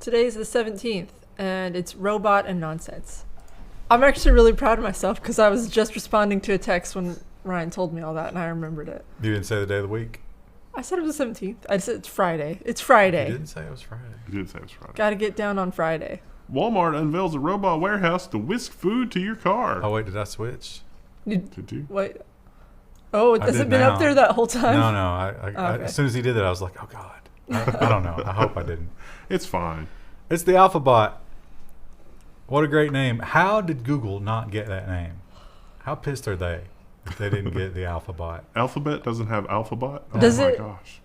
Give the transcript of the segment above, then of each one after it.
Today's the 17th, and it's robot and nonsense. I'm actually really proud of myself because I was just responding to a text when Ryan told me all that, and I remembered it. You didn't say the day of the week? I said it was the 17th. I said it's Friday. It's Friday. You didn't say it was Friday. You did say it was Friday. Got to get down on Friday. Walmart unveils a robot warehouse to whisk food to your car. Oh, wait, did I switch? Did you? Wait. Oh, has it been up there that whole time? No. Okay. As soon as he did that, I was like, oh, God. I don't know. I hope I didn't. It's fine. It's the Alphabot. What a great name. How did Google not get that name? How pissed are they if they didn't get the Alphabot? Alphabet doesn't have Alphabot? Oh, Does my it? gosh.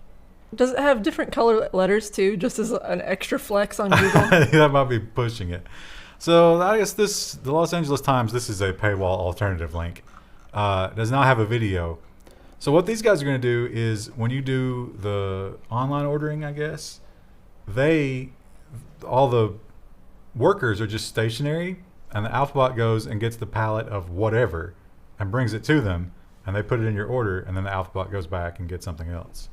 Does it have different color letters, too, just as an extra flex on Google? That might be pushing it. So I guess the Los Angeles Times, this is a paywall alternative link, does not have a video. So what these guys are going to do is when you do the online ordering, I guess, all the workers are just stationary, and the Alphabot goes and gets the pallet of whatever and brings it to them, and they put it in your order, and then the Alphabot goes back and gets something else.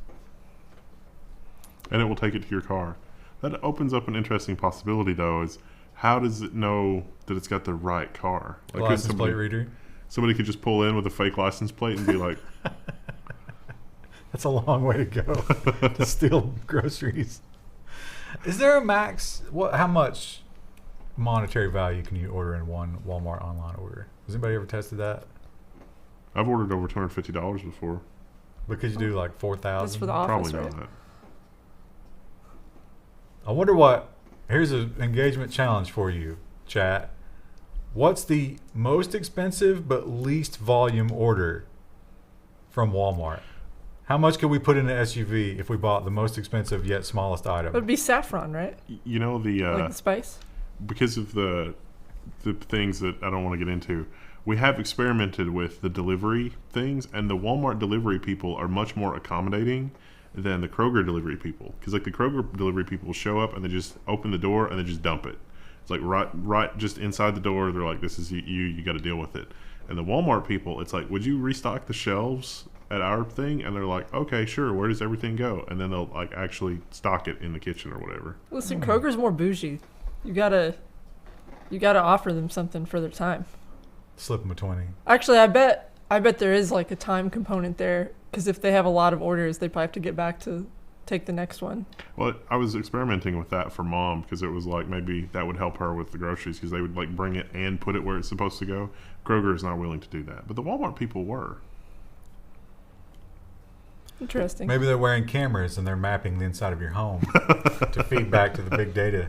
And it will take it to your car. That opens up an interesting possibility, though, is how does it know that it's got the right car? Like, License plate reader. Somebody could just pull in with a fake license plate and be like... That's a long way to go to steal groceries. Is there a max? How much monetary value can you order in one Walmart online order? Has anybody ever tested that? I've ordered over $250 before. Because you do like 4,000? That's for the office, Probably right? not. I wonder what... Here's an engagement challenge for you, chat. What's the most expensive but least volume order from Walmart? How much could we put in an SUV if we bought the most expensive yet smallest item? It would be saffron, right? You know, Like the spice? because of the things that I don't want to get into, we have experimented with the delivery things, and the Walmart delivery people are much more accommodating than the Kroger delivery people. Because like the Kroger delivery people will show up and they just open the door and they just dump it. It's like right just inside the door. They're like, "This is you got to deal with it." And the Walmart people, it's like, "Would you restock the shelves at our thing?" And they're like, "Okay, sure. Where does everything go?" And then they'll like actually stock it in the kitchen or whatever. Listen, Kroger's more bougie. You gotta offer them something for their time. Slip them a 20. Actually, I bet there is like a time component there, because if they have a lot of orders, they probably have to get back to take the next one. Well, I was experimenting with that for Mom because it was like maybe that would help her with the groceries because they would like bring it and put it where it's supposed to go. Kroger is not willing to do that, but the Walmart people were. Interesting. Maybe they're wearing cameras and they're mapping the inside of your home to feed back to the big data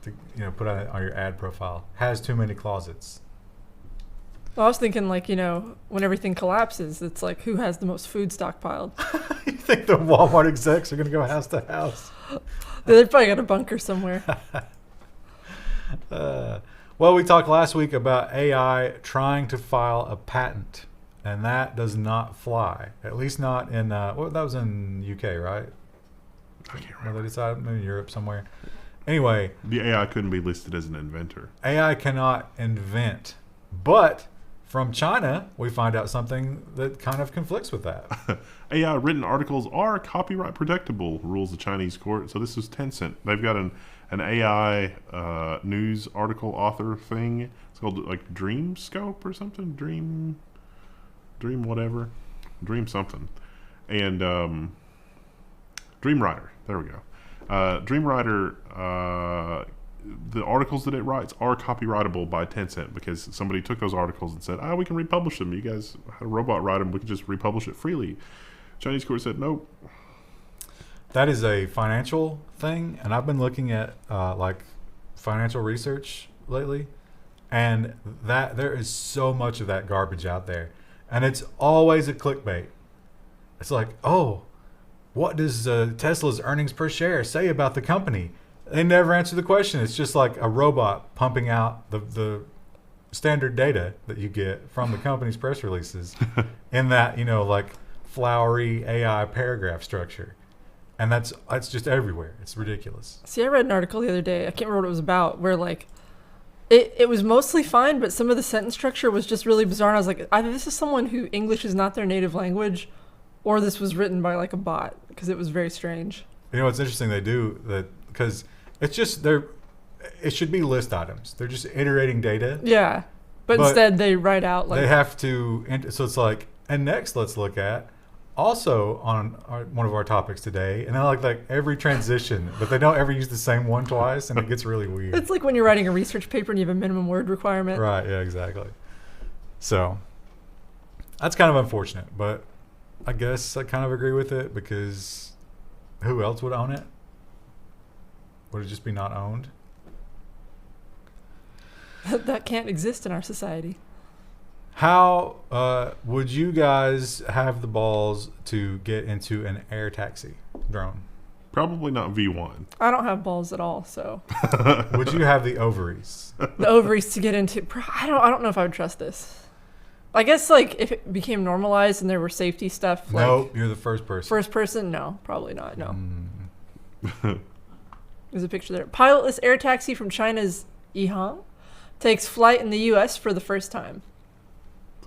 to put on your ad profile. Has too many closets. Well, I was thinking like, when everything collapses, it's like who has the most food stockpiled. You think the Walmart execs are going to go house to house? They probably got a bunker somewhere. Well, we talked last week about AI trying to file a patent, and that does not fly. At least not in, that was in UK, right? I can't Well, remember. they decided maybe Europe somewhere. Anyway, The AI couldn't be listed as an inventor. AI cannot invent, but from China, we find out something that kind of conflicts with that. AI written articles are copyright protectable, rules the Chinese court. So this is Tencent. They've got an AI news article author thing. It's called like Dream Scope or something. Dream whatever. Dream something. And Dream Writer. There we go. Dream Writer, the articles that it writes are copyrightable by Tencent because somebody took those articles and said, we can republish them. You guys had a robot write them. We can just republish it freely. Chinese court said, nope. That is a financial thing, and I've been looking at like financial research lately, and that there is so much of that garbage out there, and it's always a clickbait. It's like, oh, what does Tesla's earnings per share say about the company? They never answer the question. It's just like a robot pumping out the standard data that you get from the company's press releases in that, like flowery AI paragraph structure. And that's just everywhere. It's ridiculous. See, I read an article the other day. I can't remember what it was about, where like it was mostly fine, but some of the sentence structure was just really bizarre. And I was like, either this is someone who English is not their native language, or this was written by like a bot, because it was very strange. It's interesting they do that because It's just it should be list items. They're just iterating data. Yeah. But instead they write out like... They have to... So it's like, and next let's look at, also on one of our topics today, and then like every transition, but they don't ever use the same one twice, and it gets really weird. It's like when you're writing a research paper and you have a minimum word requirement. Right, yeah, exactly. So that's kind of unfortunate, but I guess I kind of agree with it because who else would own it? Would it just be not owned? That can't exist in our society. How would you guys have the balls to get into an air taxi drone? Probably not V1. I don't have balls at all, so. Would you have the ovaries? The ovaries to get into. I don't know if I would trust this. I guess like if it became normalized and there were safety stuff. Nope, you're the first person. First person? No, probably not. No. There's a picture there. Pilotless air taxi from China's Ehang takes flight in the U.S. for the first time.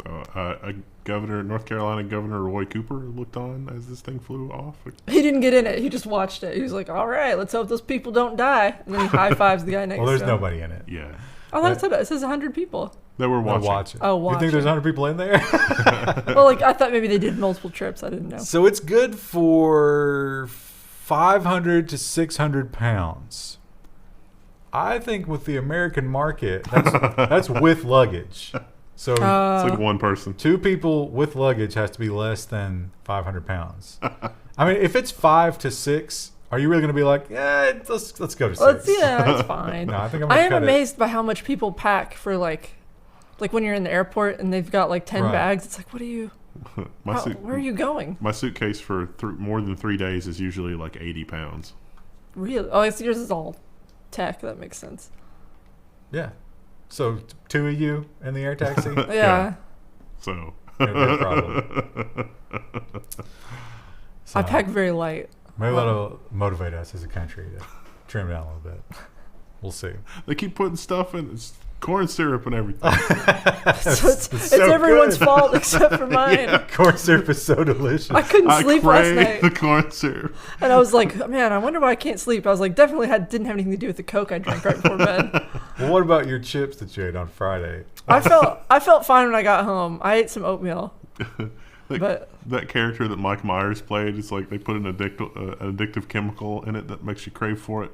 So, North Carolina Governor Roy Cooper looked on as this thing flew off. He didn't get in it. He just watched it. He was like, all right, let's hope those people don't die. And then he high-fives the guy next to him. Well, there's nobody in it. Yeah. Oh, that's it. It says 100 people. They were watching. Oh, watching. You think there's 100 people in there? Well, like, I thought maybe they did multiple trips. I didn't know. So it's good for 500 to 600 pounds. I think with the American market, that's with luggage. So it's like one person. 2 people with luggage has to be less than 500 pounds. I mean, if it's 5 to 6, are you really going to be like, yeah, let's go to 6? Yeah, that's fine. No, I think I am amazed by how much people pack for like when you're in the airport and they've got like 10 bags. It's like, what are you? Where are you going? My suitcase for more than 3 days is usually like 80 pounds. Really? Oh, yours is all tech. That makes sense. Yeah. So 2 of you in the air taxi? Yeah. So. No problem. So I pack very light. Maybe that'll motivate us as a country to trim down a little bit. We'll see. They keep putting stuff in corn syrup and everything. It's everyone's fault except for mine. Yeah. Corn syrup is so delicious. I couldn't sleep last night. The corn syrup. And I was like, man, I wonder why I can't sleep. I was like, definitely didn't have anything to do with the Coke I drank right before bed. Well, what about your chips that you ate on Friday? I felt fine when I got home. I ate some oatmeal. But that character that Mike Myers played, it's like they put an addictive chemical in it that makes you crave for it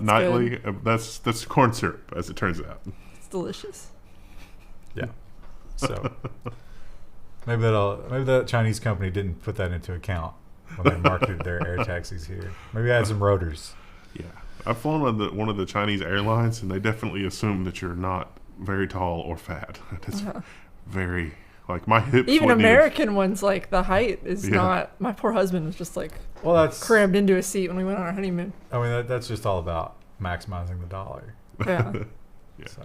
nightly. That's corn syrup, as it turns out. It's delicious. Yeah. So maybe that Chinese company didn't put that into account when they marketed their air taxis here. Maybe I had some rotors. Yeah, I've flown one of the Chinese airlines, and they definitely assume that you're not very tall or fat. That's very. Like my hips. Even American ones, like the height is not. My poor husband was just like, that's crammed into a seat when we went on our honeymoon. I mean, that's just all about maximizing the dollar. Yeah. Yeah. So,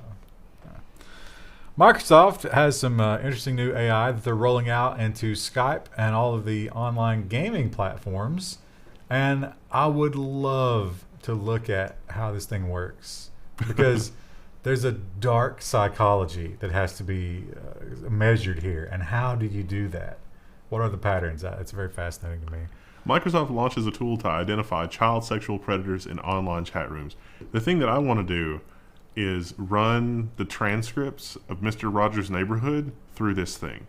Microsoft has some interesting new AI that they're rolling out into Skype and all of the online gaming platforms, and I would love to look at how this thing works because. There's a dark psychology that has to be measured here. And how do you do that? What are the patterns? It's very fascinating to me. Microsoft launches a tool to identify child sexual predators in online chat rooms. The thing that I want to do is run the transcripts of Mr. Rogers' Neighborhood through this thing.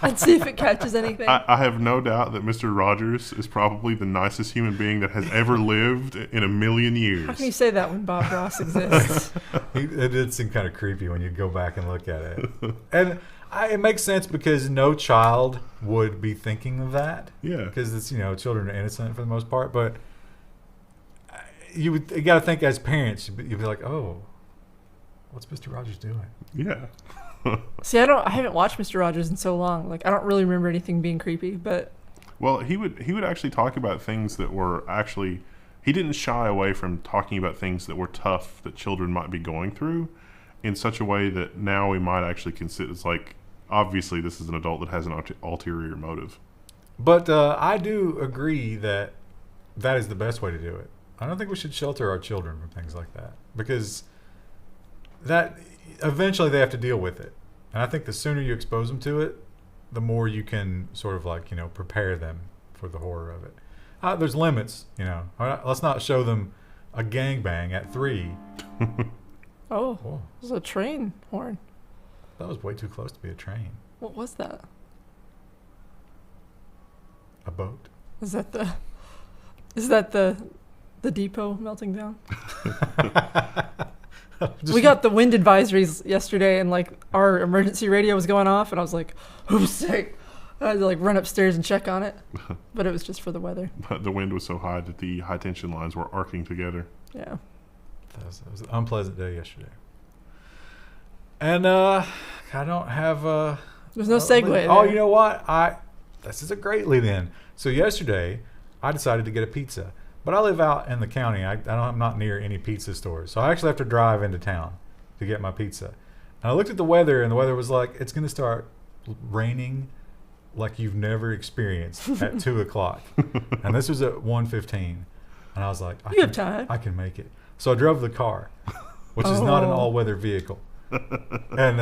And see if it catches anything. I have no doubt that Mr. Rogers is probably the nicest human being that has ever lived in a million years. How can you say that when Bob Ross exists? It did seem kind of creepy when you go back and look at it. And it makes sense because no child would be thinking of that. Yeah. Because it's, children are innocent for the most part. But you got to think as parents, you'd be like, oh, what's Mr. Rogers doing? Yeah. See, I haven't watched Mr. Rogers in so long. Like, I don't really remember anything being creepy, but. Well, he would actually talk about things that were actually. He didn't shy away from talking about things that were tough that children might be going through, in such a way that now we might actually consider it's like obviously this is an adult that has an ulterior motive. But I do agree that is the best way to do it. I don't think we should shelter our children from things like that because that eventually they have to deal with it. And I think the sooner you expose them to it, the more you can sort of like, prepare them for the horror of it. There's limits, Let's not show them a gangbang at 3. Oh, Whoa, it was a train horn. that was way too close to be a train. What was that? A boat. Is that the depot melting down? We got the wind advisories yesterday, and like our emergency radio was going off, and I was like, "Who's sick?" I had to like run upstairs and check on it, but it was just for the weather. The wind was so high that the high tension lines were arcing together. Yeah. That was an unpleasant day yesterday. And I don't have There's no segue there. Oh, you know what? This is a great lead in. So yesterday, I decided to get a pizza. But I live out in the county. I'm not near any pizza stores. So I actually have to drive into town to get my pizza. And I looked at the weather, and the weather was like, it's going to start raining like you've never experienced at 2 o'clock. And this was at 1:15. And I was like, You have time. I can make it. So I drove the car, which is not an all-weather vehicle. And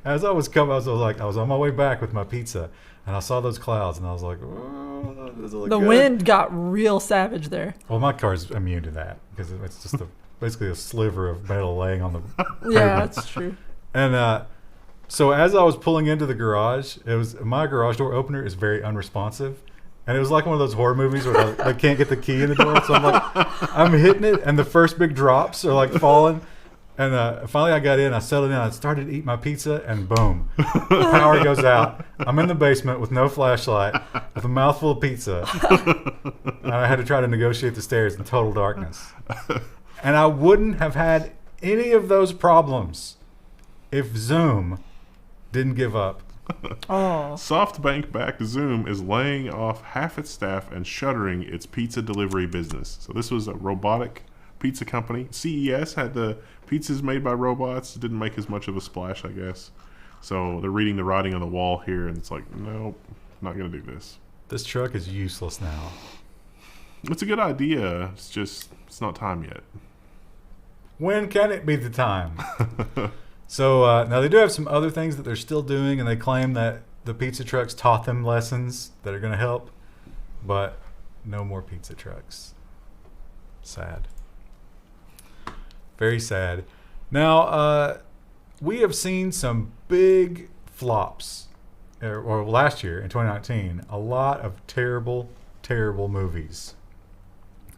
as I was coming, I was on my way back with my pizza, and I saw those clouds, and I was like, "Oh, does it look The good?" wind got real savage there. Well, my car's immune to that because it's just basically a sliver of metal laying on the. Yeah, that's true. And so as I was pulling into the garage, my garage door opener is very unresponsive. And it was like one of those horror movies where they can't get the key in the door. So I'm like, I'm hitting it, and the first big drops are like falling. And finally I got in, I settled in, I started to eat my pizza, and boom, the power goes out. I'm in the basement with no flashlight, with a mouthful of pizza. And I had to try to negotiate the stairs in total darkness. And I wouldn't have had any of those problems if Zume didn't give up. Oh. SoftBank-backed Zume is laying off half its staff and shuttering its pizza delivery business. So this was a robotic pizza company. CES had the pizzas made by robots. It didn't make as much of a splash, I guess. So they're reading the writing on the wall here, and it's like, nope, not going to do this. This truck is useless now. It's a good idea. It's not time yet. When can it be the time? So now they do have some other things that they're still doing, and they claim that the pizza trucks taught them lessons that are going to help, but no more pizza trucks. Sad. Very sad. Now, we have seen some big flops, or last year in 2019, a lot of terrible, terrible movies.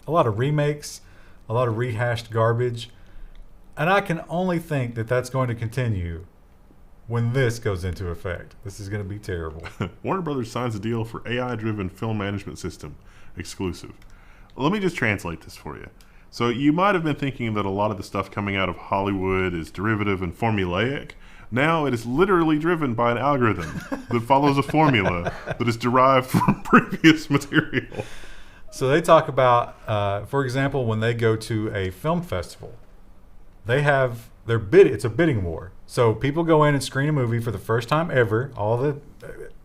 A lot of remakes, a lot of rehashed garbage. And I can only think that that's going to continue when this goes into effect. This is going to be terrible. Warner Brothers signs a deal for AI-driven film management system exclusive. Let me just translate this for you. So you might have been thinking that a lot of the stuff coming out of Hollywood is derivative and formulaic. Now it is literally driven by an algorithm that follows a formula that is derived from previous material. So they talk about, for example, when they go to a film festival, they have their bid. It's a bidding war. So people go in and screen a movie for the first time ever. All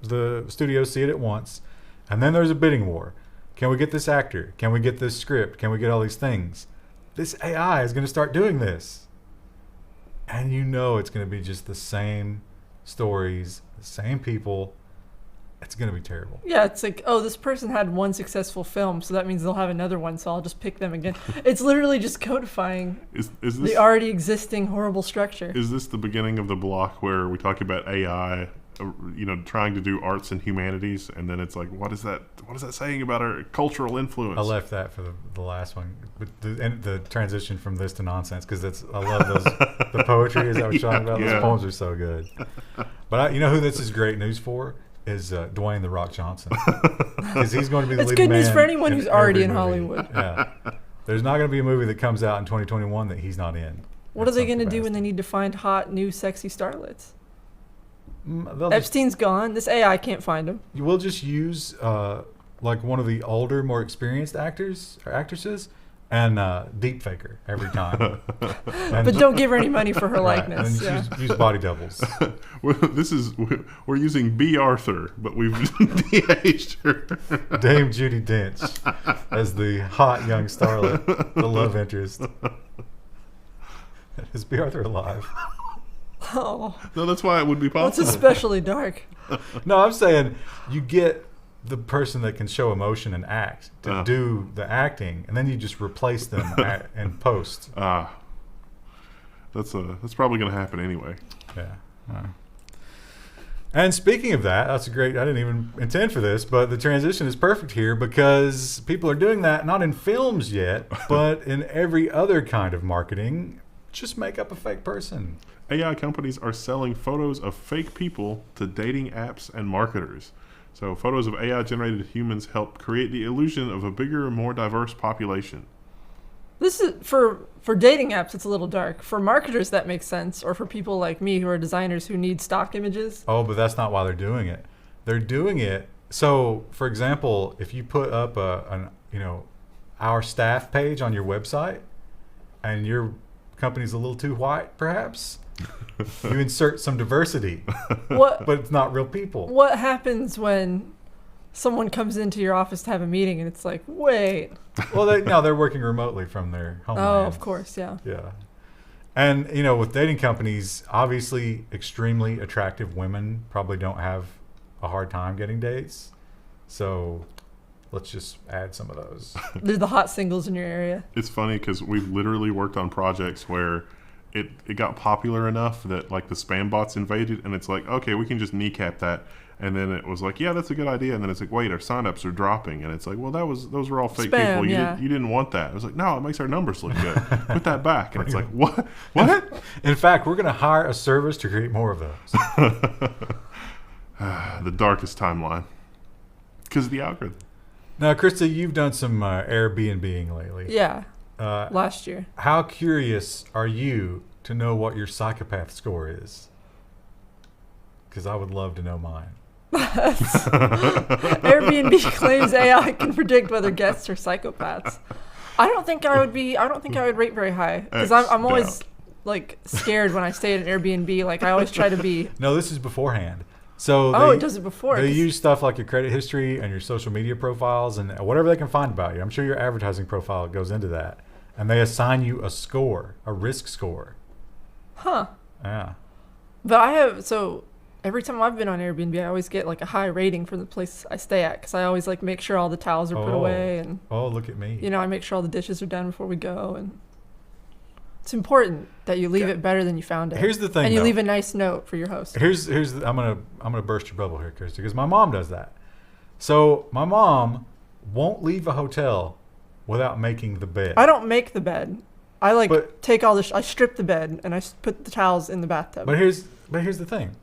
the studios see it at once, and then there's a bidding war. Can we get this actor? Can we get this script? Can we get all these things? This AI is going to start doing this, and you know it's going to be just the same stories, the same people. It's going to be terrible. Yeah, it's like, oh, this person had one successful film, so that means they'll have another one, so I'll just pick them again. It's literally just codifying Is this the already existing horrible structure. Is this the beginning of the block where we talk about AI, trying to do arts and humanities, and then it's like, what is that saying about our cultural influence? I left that for the last one, but the transition from this to nonsense, because I love those. The poetry, is that what you're talking about? Yeah. Those poems are so good. But you know who this is great news for? Is Dwayne "The Rock" Johnson, because he's going to be the It's leading good news man for anyone who's already every in movie. Hollywood. Yeah, there's not going to be a movie that comes out in 2021 that he's not in. What are they going to do when they need to find hot, new, sexy starlets? They'll Epstein's gone. This AI can't find him. we'll just use like one of the older, more experienced actors or actresses, and deep fake her every time. And But don't give her any money for her right, likeness. and then use body doubles. We're using B. Arthur, but we've de-aged her. Dame Judi Dench as the hot young starlet, the love interest. Is B. Arthur alive? Oh, No, that's why it would be well, it's possible. especially dark. No, I'm saying you get the person that can show emotion and act to do the acting, and then you just replace them in post. That's probably going to happen anyway. Yeah. And speaking of that, that's a great. I didn't even intend for this, but the transition is perfect here because people are doing that not in films yet, but in every other kind of marketing. Just make up a fake person. AI companies are selling photos of fake people to dating apps and marketers. So photos of AI-generated humans help create the illusion of a bigger, more diverse population. This is for dating apps. It's a little dark. For marketers, that makes sense, or for people like me who are designers who need stock images. Oh, but that's not why they're doing it. They're doing it. So, for example, if you put up our staff page on your website, and your company's a little too white, perhaps, you insert some diversity. What? But it's not real people. What happens when someone comes into your office to have a meeting and it's like, wait. Well, they're working remotely from their homeland. Oh, of course, yeah. Yeah. And, with dating companies, obviously extremely attractive women probably don't have a hard time getting dates. So let's just add some of those. They're the hot singles in your area. It's funny because we've literally worked on projects where it got popular enough that like the spam bots invaded, and it's like, okay, we can just kneecap that. And then it was like, yeah, that's a good idea. And then it's like, wait, our signups are dropping. And it's like, well, those were all fake Spam, people. You didn't want that. It was like, no, it makes our numbers look good. Put that back. And it's like, what? In fact, we're going to hire a service to create more of those. The darkest timeline. Because of the algorithm. Now, Krista, you've done some Airbnb-ing lately. Yeah, last year. How curious are you to know what your psychopath score is? Because I would love to know mine. Airbnb claims AI can predict whether guests are psychopaths. I don't think I would rate very high because I'm always like scared when I stay at an Airbnb. Like I always try to be. No, this is beforehand. So it does it before. They use stuff like your credit history and your social media profiles and whatever they can find about you. I'm sure your advertising profile goes into that, and they assign you a score, a risk score. Huh. Yeah. But every time I've been on Airbnb, I always get like a high rating from the place I stay at because I always like make sure all the towels are put away and. Oh, look at me. I make sure all the dishes are done before we go, and it's important that you leave it better than you found it. Here's the thing, and you leave a nice note for your host. I'm gonna burst your bubble here, Kirsty, because my mom does that. So my mom won't leave a hotel without making the bed. I don't make the bed. I take all I strip the bed and I put the towels in the bathtub. But here's the thing.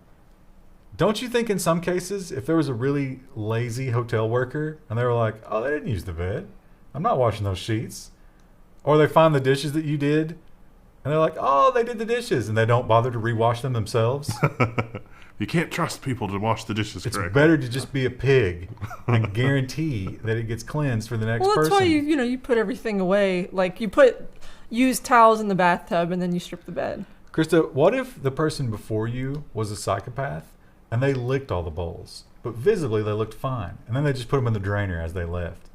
Don't you think in some cases, if there was a really lazy hotel worker and they were like, oh, they didn't use the bed, I'm not washing those sheets, or they find the dishes that you did and they're like, oh, they did the dishes, and they don't bother to rewash them themselves. You can't trust people to wash the dishes correctly. It's better to just be a pig and guarantee that it gets cleansed for the next person. Well, that's why you put everything away. Like you put used towels in the bathtub and then you strip the bed. Krista, what if the person before you was a psychopath and they licked all the bowls, but visibly they looked fine, and then they just put them in the drainer as they left?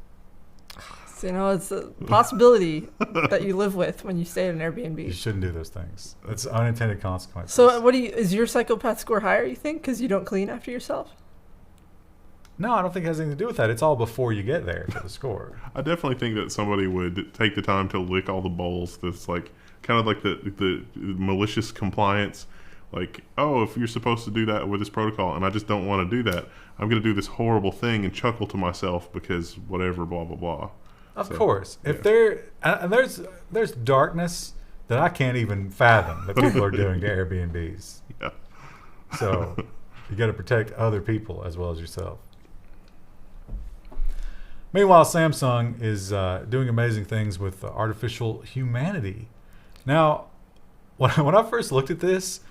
So, it's a possibility that you live with when you stay at an Airbnb. You shouldn't do those things. That's unintended consequences. So is your psychopath score higher, you think, because you don't clean after yourself? No, I don't think it has anything to do with that. It's all before you get there for the score. I definitely think that somebody would take the time to lick all the bowls. That's like kind of like the malicious compliance. Like, oh, if you're supposed to do that with this protocol and I just don't want to do that, I'm going to do this horrible thing and chuckle to myself because whatever, blah, blah, blah. Of course. If there's darkness that I can't even fathom that people are doing to Airbnbs. Yeah. So you got to protect other people as well as yourself. Meanwhile, Samsung is doing amazing things with artificial humanity. Now, when I first looked at this,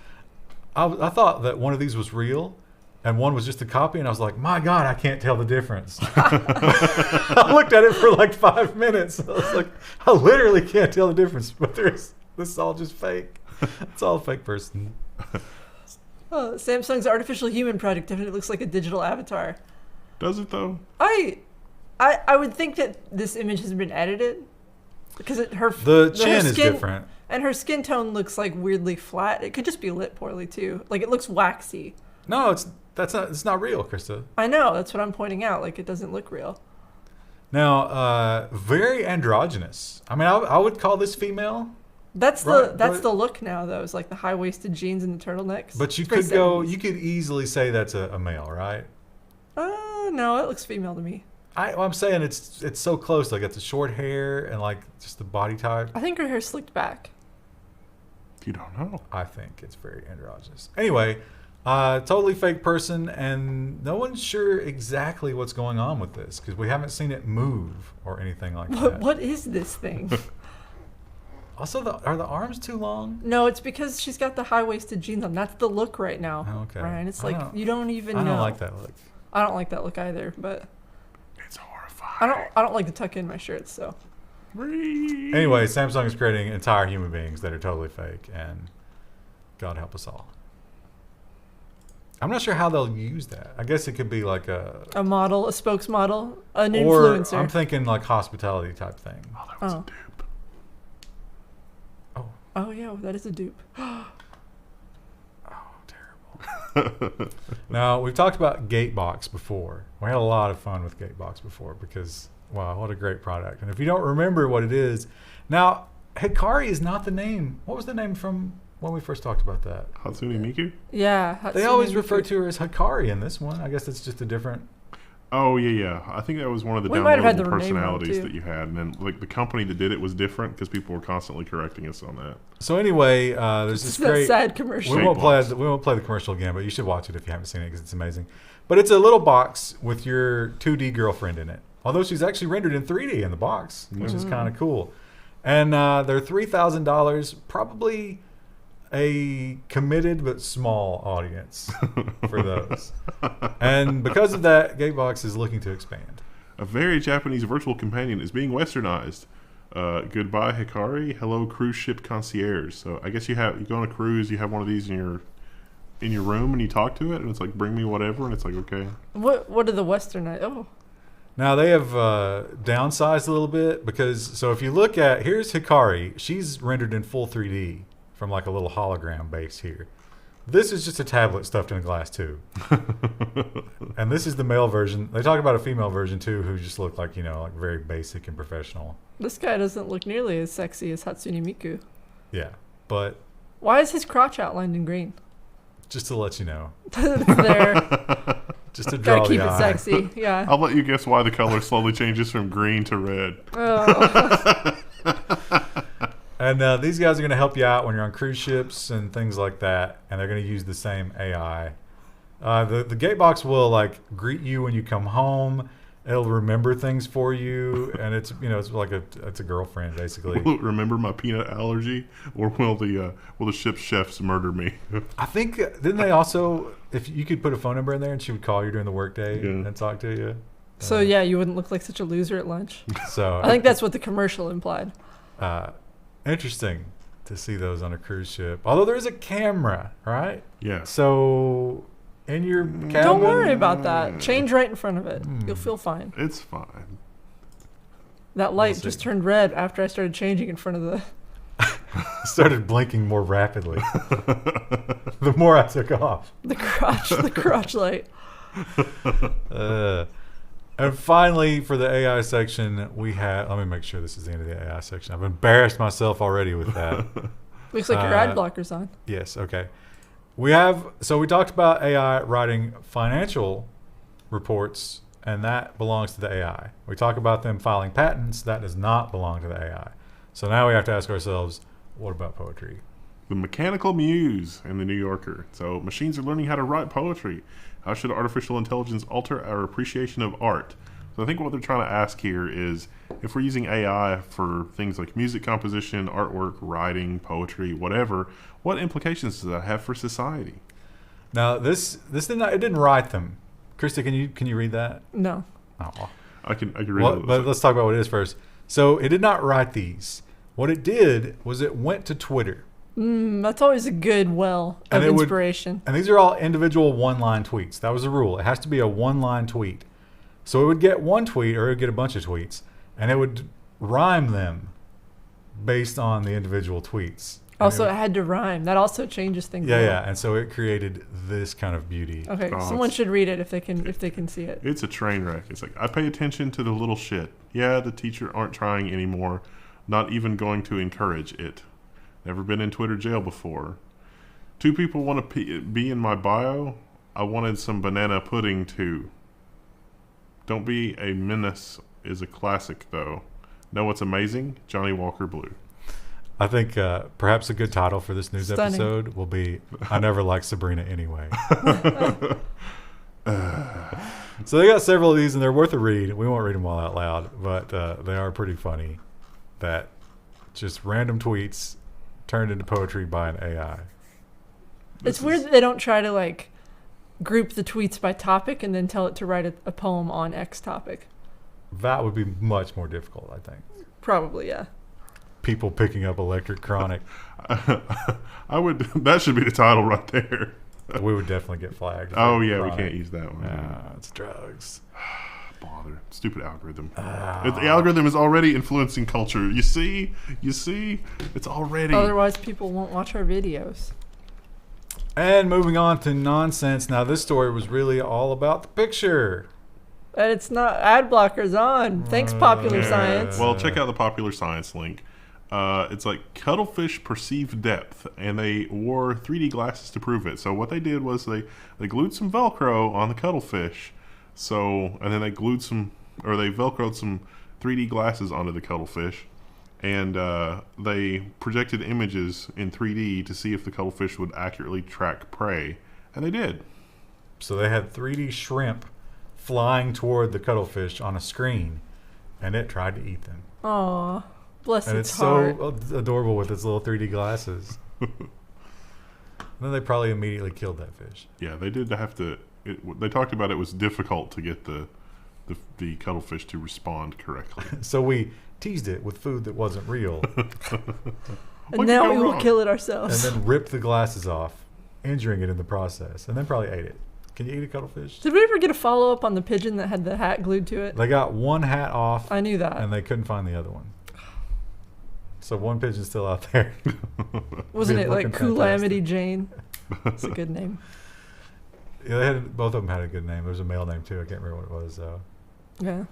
I thought that one of these was real and one was just a copy, and I was like, my God, I can't tell the difference. I looked at it for like 5 minutes. I was like, I literally can't tell the difference, but this is all just fake. It's all a fake person. Samsung's artificial human project definitely looks like a digital avatar. Does it, though? I would think that this image has been edited because the chin is different. And her skin tone looks like weirdly flat. It could just be lit poorly, too. Like, it looks waxy. No, It's not real, Krista. I know. That's what I'm pointing out. Like, it doesn't look real. Now, very androgynous. I mean, I would call this female. That's the look now, though. It's like the high-waisted jeans and the turtlenecks. But you could easily say that's a male, right? No, it looks female to me. I'm saying it's so close. Like, it's the short hair and like just the body type. I think her hair's slicked back. You don't know. I think it's very androgynous. Anyway, totally fake person, and no one's sure exactly what's going on with this because we haven't seen it move or anything like that. What is this thing? Also, are the arms too long? No, it's because she's got the high-waisted jeans on. That's the look right now. Oh, okay. Ryan, it's like you don't even know. I don't like that look. I don't like that look either, but it's horrifying. I don't like to tuck in my shirts, so. Anyway, Samsung is creating entire human beings that are totally fake, and God help us all. I'm not sure how they'll use that. I guess it could be like a model, a spokesmodel, an influencer. I'm thinking like hospitality type thing. Oh, that was a dupe. Oh yeah, that is a dupe. Terrible. Now, we've talked about Gatebox before. We had a lot of fun with Gatebox before because, wow, what a great product. And if you don't remember what it is, now, Hikari is not the name. What was the name from when we first talked about that? Hatsune Miku? Yeah. They always refer to her as Hikari in this one. I guess it's just a different... Oh, yeah. I think that was one of the downloadable personalities that you had. And then, like, the company that did it was different because people were constantly correcting us on that. So anyway, there's this great... sad commercial. We won't play the commercial again, but you should watch it if you haven't seen it because it's amazing. But it's a little box with your 2D girlfriend in it. Although she's actually rendered in 3D in the box, which is kind of cool. And they're $3,000, probably a committed but small audience for those. And because of that, Gatebox is looking to expand. A very Japanese virtual companion is being westernized. Goodbye, Hikari. Hello, cruise ship concierge. So I guess you go on a cruise, you have one of these in your room, and you talk to it, and it's like, bring me whatever, and it's like, okay. What are the westernized? Oh. Now they have downsized a little bit because if you look at here's Hikari, she's rendered in full 3D from like a little hologram base here. This is just a tablet stuffed in a glass tube. And this is the male version. They talk about a female version too who just look like, like very basic and professional. This guy doesn't look nearly as sexy as Hatsune Miku. Yeah, but... Why is his crotch outlined in green? Just to let you know. There. Just to draw Gotta keep the it eye. sexy, yeah. I'll let you guess why the color slowly changes from green to red. Oh. And these guys are going to help you out when you're on cruise ships and things like that, and they're going to use the same AI. The Gatebox will like greet you when you come home. It'll remember things for you, and it's like it's a girlfriend basically. Will it remember my peanut allergy, or will the ship's chefs murder me? I think didn't they also, if you could put a phone number in there and she would call you during the workday and talk to you. So yeah, you wouldn't look like such a loser at lunch. So I think that's what the commercial implied. Interesting to see those on a cruise ship. Although there is a camera, right? Yeah. So in your cabin, don't worry about that. Change right in front of it. You'll feel fine. It's fine. That light just turned red after I started changing in front of the... started blinking more rapidly. The more I took off. The crotch light. And finally, for the AI section, we have... Let me make sure this is the end of the AI section. I've embarrassed myself already with that. Looks like your ad blocker's on. Yes, okay. We talked about AI writing financial reports, and that belongs to the AI. We talk about them filing patents. That does not belong to the AI. So now we have to ask ourselves, what about poetry? The Mechanical Muse in the New Yorker. So machines are learning how to write poetry. How should artificial intelligence alter our appreciation of art? So I think what they're trying to ask here is, if we're using AI for things like music composition, artwork, writing, poetry, whatever, what implications does that have for society? Now, this didn't write them. Krista, can you read that? No. Oh. I can read it. But let's talk about what it is first. So it did not write these. What it did was it went to Twitter. That's always a good well of inspiration. And these are all individual one-line tweets. That was the rule. It has to be a one-line tweet. So it would get one tweet or it would get a bunch of tweets, and it would rhyme them based on the individual tweets. Also, it had to rhyme. That also changes things. Yeah, yeah. And so it created this kind of beauty. Okay, someone should read it if they can see it. It's a train wreck. It's like, I pay attention to the little shit. Yeah, the teacher aren't trying anymore. Not even going to encourage it. Never been in Twitter jail before. 2 people want to be in my bio. I wanted some banana pudding too. Don't be a menace is a classic though. Know what's amazing? Johnny Walker Blue. I think perhaps a good title for this news episode will be I Never Liked Sabrina Anyway. So they got several of these, and they're worth a read. We won't read them all out loud, but they are pretty funny. That just random tweets turned into poetry by an AI. It's weird that they don't try to, like, group the tweets by topic and then tell it to write a poem on X topic. That would be much more difficult, I think. Probably, yeah. People picking up electric chronic. I would. That should be the title right there. We would definitely get flagged. Oh yeah, we can't use that one. It's drugs. Bother. Stupid algorithm. The algorithm is already influencing culture. You see, it's already. Otherwise, people won't watch our videos. And moving on to nonsense. Now, this story was really all about the picture. And it's not ad blockers on. Thanks, Popular Science. Well, check out the Popular Science link. It's like Cuttlefish perceived depth, and they wore 3D glasses to prove it. So what they did was they glued some Velcro on the cuttlefish. And then they Velcroed some 3D glasses onto the cuttlefish, and they projected images in 3D to see if the cuttlefish would accurately track prey, and they did. So they had 3D shrimp flying toward the cuttlefish on a screen, and it tried to eat them. Aww. Bless and its it's heart. so adorable with its little 3D glasses. And then they probably immediately killed that fish. Yeah, they did have to. They talked about it was difficult to get the cuttlefish to respond correctly. So we teased it with food that wasn't real. And now we will kill it ourselves. And then ripped the glasses off, injuring it in the process, and then probably ate it. Can you eat a cuttlefish? Did we ever get a follow-up on the pigeon that had the hat glued to it? They got one hat off. I knew that. And they couldn't find the other one. So one pigeon's still out there. Wasn't it like Calamity Jane? That's a good name. Yeah, both of them had a good name. There was a male name too. I can't remember what it was though. Yeah.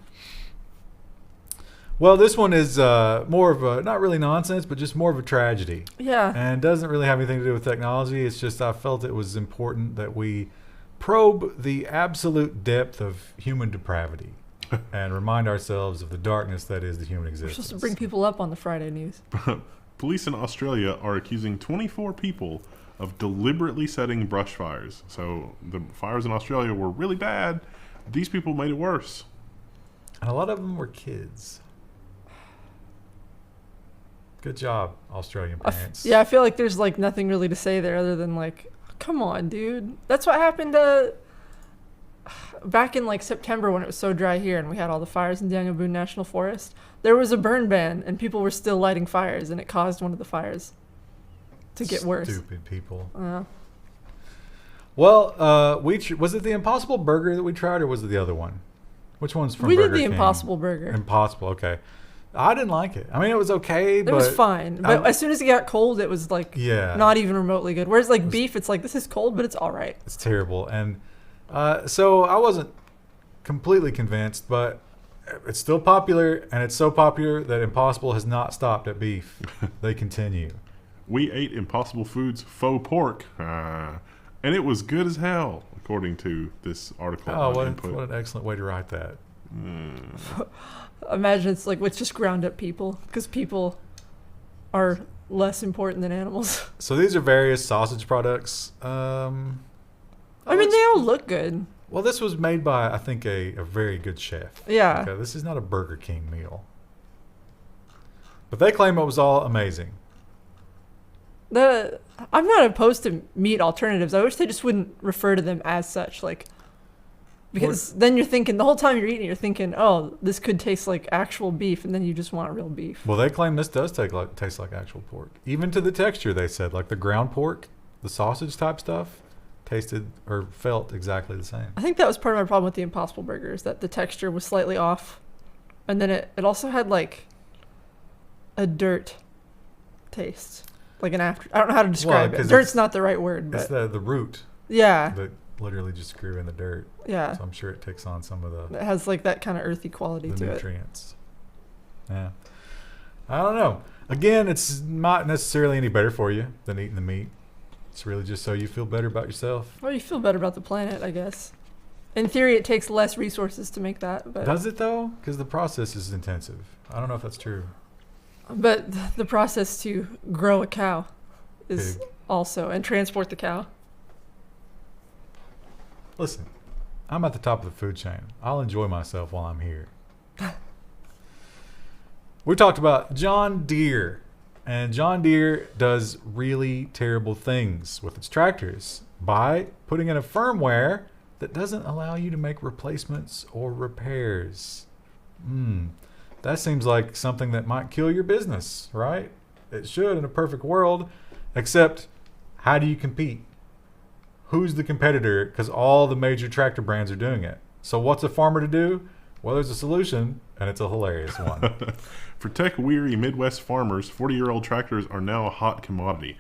Well, this one is more of a, not really nonsense, but just more of a tragedy. Yeah. And doesn't really have anything to do with technology. It's just I felt it was important that we probe the absolute depth of human depravity and remind ourselves of the darkness that is the human existence. We're supposed to bring people up on the Friday news. Police in Australia are accusing 24 people of deliberately setting brush fires. So the fires in Australia were really bad. These people made it worse. And a lot of them were kids. Good job, Australian parents. I feel like there's like nothing really to say there other than like, come on, dude. That's what happened back in like September when it was so dry here and we had all the fires in Daniel Boone National Forest. There was a burn ban and people were still lighting fires, and it caused one of the fires to get worse. Stupid people. Yeah. Well, was it the Impossible Burger that we tried, or was it the other one? Which one's from Burger King? We did the Impossible Burger. Impossible, okay. I didn't like it. I mean, it was okay, but... It was fine. But as soon as it got cold, it was like not even remotely good. Whereas like beef, it's like, this is cold, but it's all right. It's terrible. And so I wasn't completely convinced, but it's still popular, and it's so popular that Impossible has not stopped at beef. They continue. We ate Impossible Foods faux pork, and it was good as hell, according to this article. Oh, what an excellent way to write that. Imagine it's like with just ground up people, because people are less important than animals. So these are various sausage products. I mean, they all look good. Well, this was made by, I think, a very good chef. Yeah. Okay, this is not a Burger King meal. But they claim it was all amazing. I'm not opposed to meat alternatives. I wish they just wouldn't refer to them as such, like, because then you're thinking the whole time you're eating, you're thinking, oh, this could taste like actual beef, and then you just want real beef. Well, they claim this does taste like actual pork, even to the texture. They said, like the ground pork, the sausage type stuff, tasted or felt exactly the same. I think that was part of my problem with the Impossible Burger, is that the texture was slightly off, and then it also had like a dirt taste. like an after. I don't know how to describe it. Dirt's not the right word, but it's the root. Yeah. That literally just grew in the dirt. Yeah. So I'm sure it takes on some of the. It has like that kind of earthy quality to nutrients. Yeah. I don't know. Again, it's not necessarily any better for you than eating the meat. It's really just so you feel better about yourself. Well, you feel better about the planet, I guess. In theory, it takes less resources to make that. But does it though? Because the process is intensive. I don't know if that's true. But the process to grow a cow is also, and transport the cow. Listen, I'm at the top of the food chain. I'll enjoy myself while I'm here. We talked about John Deere. And John Deere does really terrible things with its tractors by putting in a firmware that doesn't allow you to make replacements or repairs. That seems like something that might kill your business, right? It should in a perfect world, except how do you compete? Who's the competitor? Because all the major tractor brands are doing it. So what's a farmer to do? Well, there's a solution, and it's a hilarious one. For tech-weary Midwest farmers, 40-year-old tractors are now a hot commodity.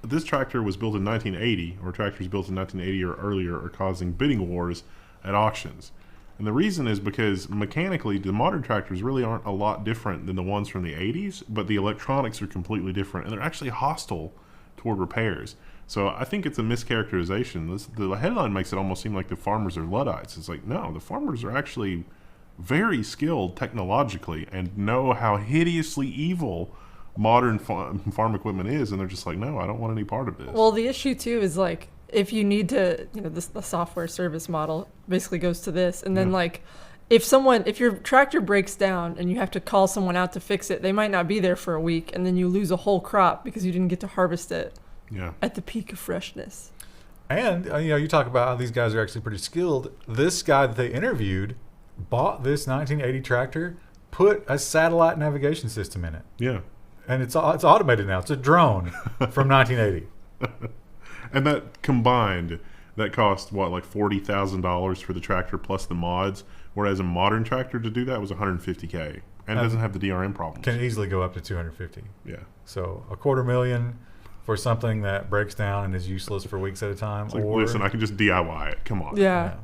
This tractor was built in 1980, or tractors built in 1980 or earlier are causing bidding wars at auctions. And the reason is because mechanically, the modern tractors really aren't a lot different than the ones from the 80s, but the electronics are completely different, and they're actually hostile toward repairs. So I think it's a mischaracterization. The headline makes it almost seem like the farmers are Luddites. It's like, no, the farmers are actually very skilled technologically and know how hideously evil modern farm equipment is, and they're just like, no, I don't want any part of this. Well, the issue too is like, if you need to, the software service model basically goes to this, and then like, if your tractor breaks down and you have to call someone out to fix it, they might not be there for a week, and then you lose a whole crop because you didn't get to harvest it at the peak of freshness. And you talk about how these guys are actually pretty skilled. This guy that they interviewed bought this 1980 tractor, put a satellite navigation system in it. Yeah. And it's automated now. It's a drone from 1980. And that combined, that cost like $40,000 for the tractor plus the mods, whereas a modern tractor to do that was $150K, and it doesn't have the DRM problems. Can easily go up to $250. Yeah. So $250,000 for something that breaks down and is useless for weeks at a time. It's like, listen, I can just DIY it. Come on. Yeah.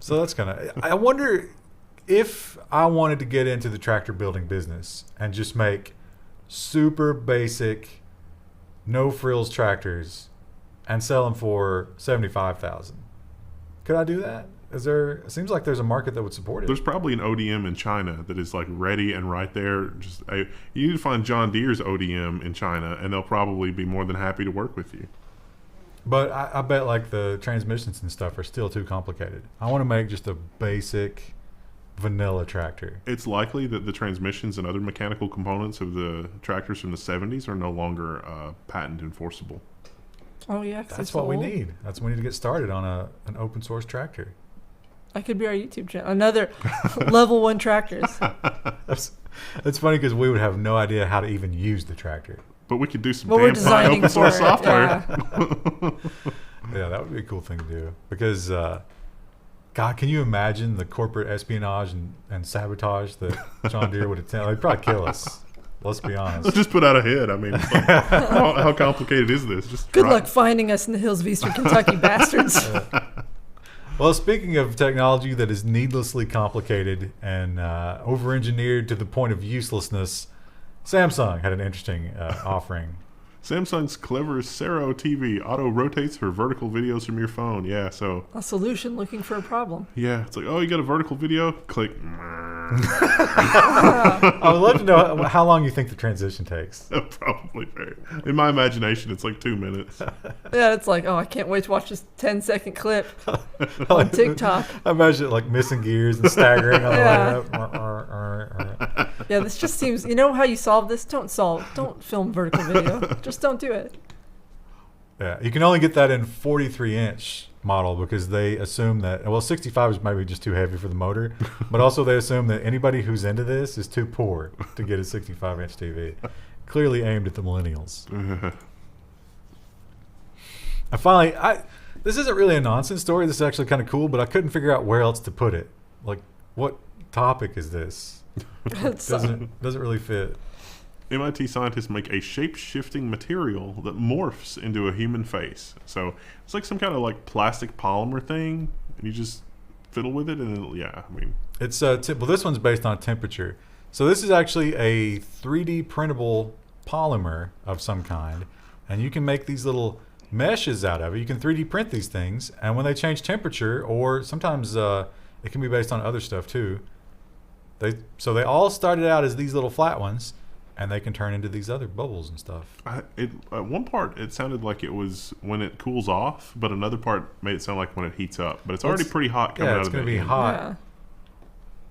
So that's I wonder if I wanted to get into the tractor building business and just make super basic, no frills tractors and sell them for $75,000. Could I do that? It seems like there's a market that would support it. There's probably an ODM in China that is like ready and right there. You need to find John Deere's ODM in China, and they'll probably be more than happy to work with you. But I bet like the transmissions and stuff are still too complicated. I want to make just a basic vanilla tractor. It's likely that the transmissions and other mechanical components of the tractors from the 70s are no longer patent enforceable. Oh yeah, that's what we need. That's what we need to get started on an open source tractor. That could be our YouTube channel. Another Level 1 tractors. It's funny because we would have no idea how to even use the tractor. But we could do some damn fine open source software. Yeah, that would be a cool thing to do. Because, God, can you imagine the corporate espionage and sabotage that John Deere would attempt? They'd probably kill us. Let's be honest. Let's just put out a hit. I mean, how complicated is this? Just good luck finding us in the hills of eastern Kentucky, bastards. Well, speaking of technology that is needlessly complicated and over-engineered to the point of uselessness, Samsung had an interesting offering. Samsung's clever Sero TV auto-rotates for vertical videos from your phone. Yeah, so... a solution looking for a problem. Yeah, it's like, oh, you got a vertical video? Click. I would love to know how long you think the transition takes. Probably very. In my imagination, it's like 2 minutes. Yeah, it's like, oh, I can't wait to watch this 10-second clip on TikTok. I imagine it like missing gears and staggering on the way up. Yeah, this just seems, you know how you solve this? Don't film vertical video. Just don't do it. Yeah, you can only get that in 43-inch model because they assume that, well, 65 is maybe just too heavy for the motor, but also they assume that anybody who's into this is too poor to get a 65-inch TV. Clearly aimed at the millennials. And finally, this isn't really a nonsense story. This is actually kind of cool, but I couldn't figure out where else to put it. Like, what topic is this? It doesn't really fit. MIT scientists make a shape-shifting material that morphs into a human face. So it's like some kind of like plastic polymer thing, and you just fiddle with it, and it's well, this one's based on temperature. So this is actually a 3D printable polymer of some kind, and you can make these little meshes out of it. You can 3D print these things, and when they change temperature, or sometimes it can be based on other stuff too. They all started out as these little flat ones, and they can turn into these other bubbles and stuff. At one part, it sounded like it was when it cools off, but another part made it sound like when it heats up. But it's already pretty hot coming out of it. Yeah, it's going to be hot. Yeah.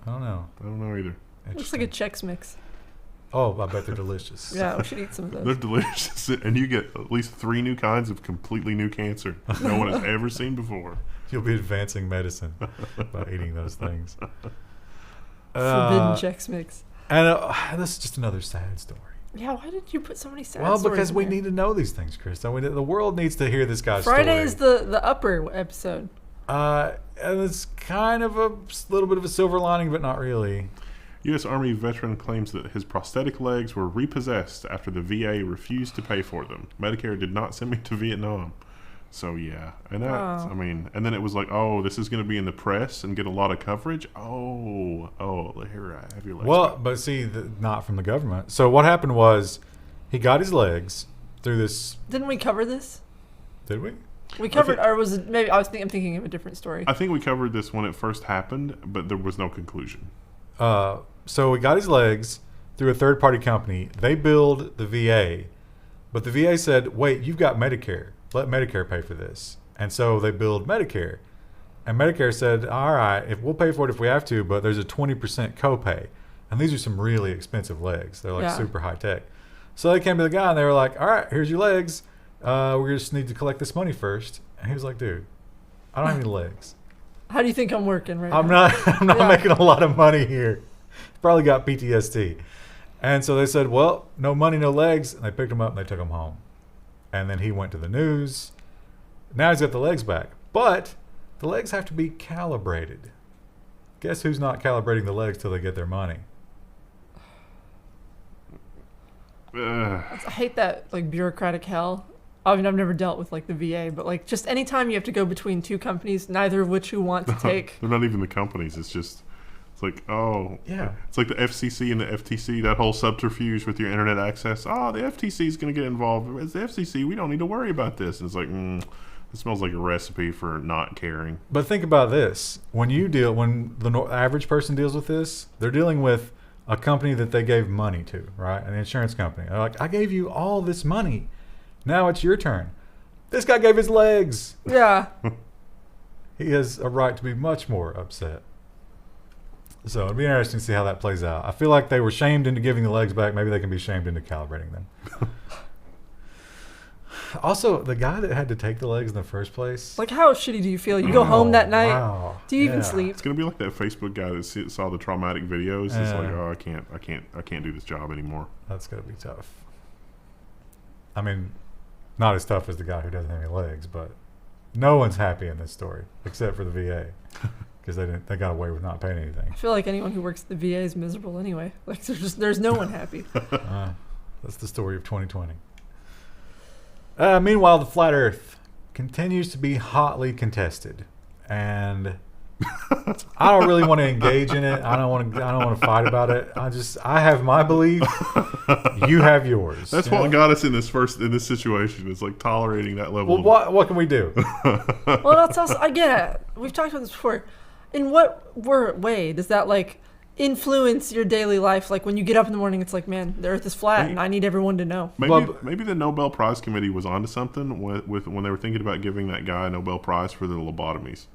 I don't know. I don't know either. Looks like a Chex Mix. Oh, I bet they're delicious. Yeah, we should eat some of those. They're delicious, and you get at least 3 new kinds of completely new cancer no one has ever seen before. You'll be advancing medicine by eating those things. Forbidden Chex Mix. And this is just another sad story. Yeah, why did you put so many sad Well, stories because in we there? need to know these things, Chris. The world needs to hear this guy's Friday story. is the upper episode. And it's kind of a little bit of a silver lining, but not really. U.S. Army veteran claims that his prosthetic legs were repossessed after the VA refused to pay for them. Medicare did not send me to Vietnam. So, yeah. And that's, and then it was like, oh, this is going to be in the press and get a lot of coverage. Oh, here, I have your legs. Well, back. but see, not from the government. So what happened was he got his legs through this. Didn't we cover this? Did we? We covered, or was it maybe? I'm thinking of a different story. I think we covered this when it first happened, but there was no conclusion. So he got his legs through a third-party company. They billed the VA, but the VA said, wait, you've got Medicare. Let Medicare pay for this. And so they billed Medicare. And Medicare said, all right, if we'll pay for it if we have to, but there's a 20% copay. And these are some really expensive legs. They're like super high tech. So they came to the guy and they were like, all right, here's your legs. We just need to collect this money first. And he was like, dude, I don't have any legs. How do you think I'm working right I'm now? not making a lot of money here. Probably got PTSD. And so they said, well, no money, no legs. And they picked him up and they took him home. And then he went to the news. Now he's got the legs back. But the legs have to be calibrated. Guess who's not calibrating the legs till they get their money? I hate that like bureaucratic hell. I mean, I've never dealt with like the VA, but like just anytime you have to go between two companies, neither of which you want to take. They're not even the companies. It's like, oh. Yeah. It's like the FCC and the FTC, that whole subterfuge with your internet access. Oh, the FTC is going to get involved. It's the FCC. We don't need to worry about this. And it's like, it smells like a recipe for not caring. But think about this. When the average person deals with this, they're dealing with a company that they gave money to, right? An insurance company. They're like, I gave you all this money. Now it's your turn. This guy gave his legs. Yeah. He has a right to be much more upset. So it'll be interesting to see how that plays out. I feel like they were shamed into giving the legs back. Maybe they can be shamed into calibrating them. Also, the guy that had to take the legs in the first place. Like, how shitty do you feel? You go home that night. Wow. Do you even sleep? It's gonna be like that Facebook guy that saw the traumatic videos. It's like, oh, I can't do this job anymore. That's gonna be tough. I mean, not as tough as the guy who doesn't have any legs, but no one's happy in this story except for the VA because they got away with not paying anything. I feel like anyone who works at the VA is miserable anyway. Like, there's no one happy. That's the story of 2020. Meanwhile, the flat Earth continues to be hotly contested, and I don't really want to engage in it. I don't want to fight about it. I have my belief. You have yours. That's what got us in this situation. It's like tolerating that level. Well, what can we do? Well, that's also, again, we've talked about this before. In what way does that like influence your daily life? Like when you get up in the morning, it's like, man, the Earth is flat, and I need everyone to know. Maybe the Nobel Prize Committee was onto something with when they were thinking about giving that guy a Nobel Prize for the lobotomies.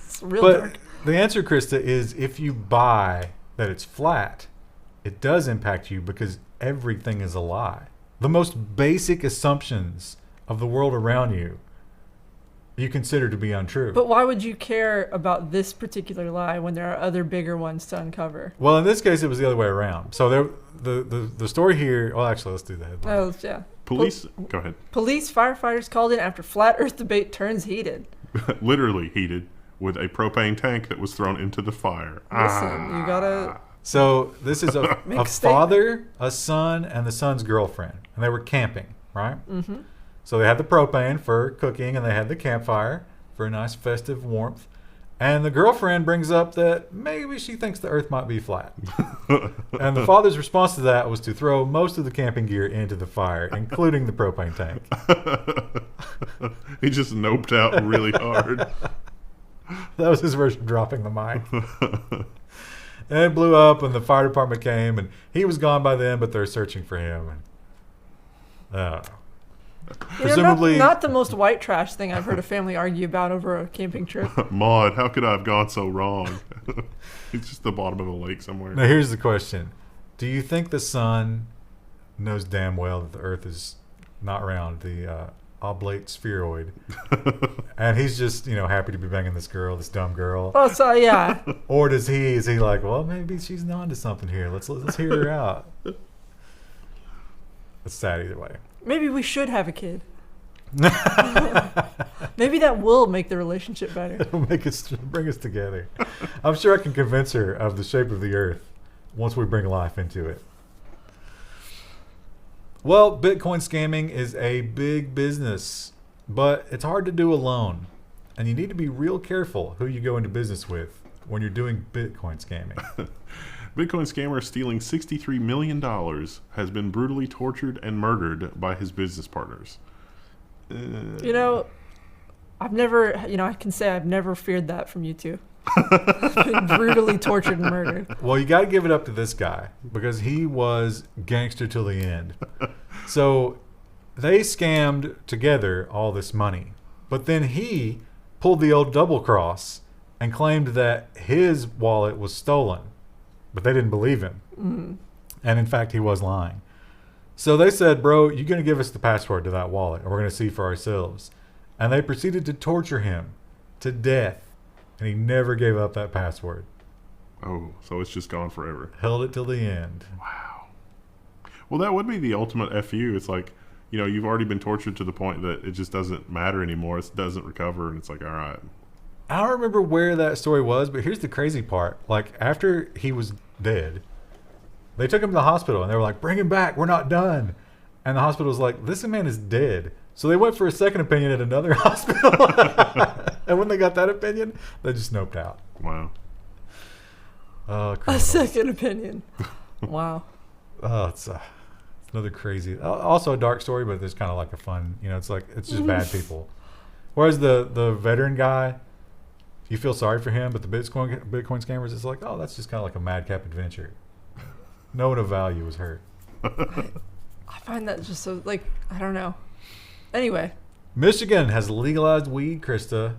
It's real dark. The answer, Krista, is if you buy that it's flat, it does impact you because everything is a lie. The most basic assumptions of the world around you consider to be untrue. But why would you care about this particular lie when there are other bigger ones to uncover? Well, in this case, it was the other way around. So the story here. Well, actually, let's do the headline. Oh, yeah. Police, go ahead. Police firefighters called in after flat Earth debate turns heated. Literally heated with a propane tank that was thrown into the fire. Listen, you gotta So this is a Mixed father, a son, and the son's girlfriend. And they were camping, right? Mm-hmm. So they had the propane for cooking, and they had the campfire for a nice festive warmth. And the girlfriend brings up that maybe she thinks the earth might be flat. And the father's response to that was to throw most of the camping gear into the fire, including the propane tank. He just noped out really hard. That was his version of dropping the mic. And it blew up, and the fire department came, and he was gone by then, but they're searching for him. Presumably, not the most white trash thing I've heard a family argue about over a camping trip. Maud, how could I have gone so wrong? It's just the bottom of a lake somewhere. Now here's the question. Do you think the son knows damn well that the earth is not round, the oblate spheroid, and he's just, happy to be banging this dumb girl? Well, so yeah. Or is he like, well, maybe she's on to something here. Let's hear her out. It's sad either way. Maybe we should have a kid. Maybe that will make the relationship better. It'll bring us together. I'm sure I can convince her of the shape of the earth once we bring life into it. Well, Bitcoin scamming is a big business, but it's hard to do alone. And you need to be real careful who you go into business with when you're doing Bitcoin scamming. Bitcoin scammer stealing $63 million has been brutally tortured and murdered by his business partners. I've never, I can say I've never feared that from you two. Been brutally tortured and murdered. Well, you got to give it up to this guy because he was gangster till the end. So they scammed together all this money, but then he pulled the old double cross and claimed that his wallet was stolen. But they didn't believe him. Mm-hmm. And in fact, he was lying. So they said, bro, you're going to give us the password to that wallet, and we're going to see for ourselves. And they proceeded to torture him to death. And he never gave up that password. Oh, so it's just gone forever. Held it till the end. Wow. Well, that would be the ultimate FU. It's like, you've already been tortured to the point that it just doesn't matter anymore. It doesn't recover. And it's like, all right. I don't remember where that story was, but here's the crazy part. Like, after he was dead, they took him to the hospital, and they were like, bring him back. We're not done. And the hospital was like, this man is dead. So they went for a second opinion at another hospital. And when they got that opinion, they just noped out. Wow. A second opinion. Wow. Oh, it's another crazy. Also a dark story, but there's kind of like a fun, it's just bad people. Whereas the veteran guy, you feel sorry for him, but the Bitcoin scammers, it's like, oh, that's just kind of like a madcap adventure. No one of value was hurt. I find that just so, I don't know. Anyway. Michigan has legalized weed, Krista.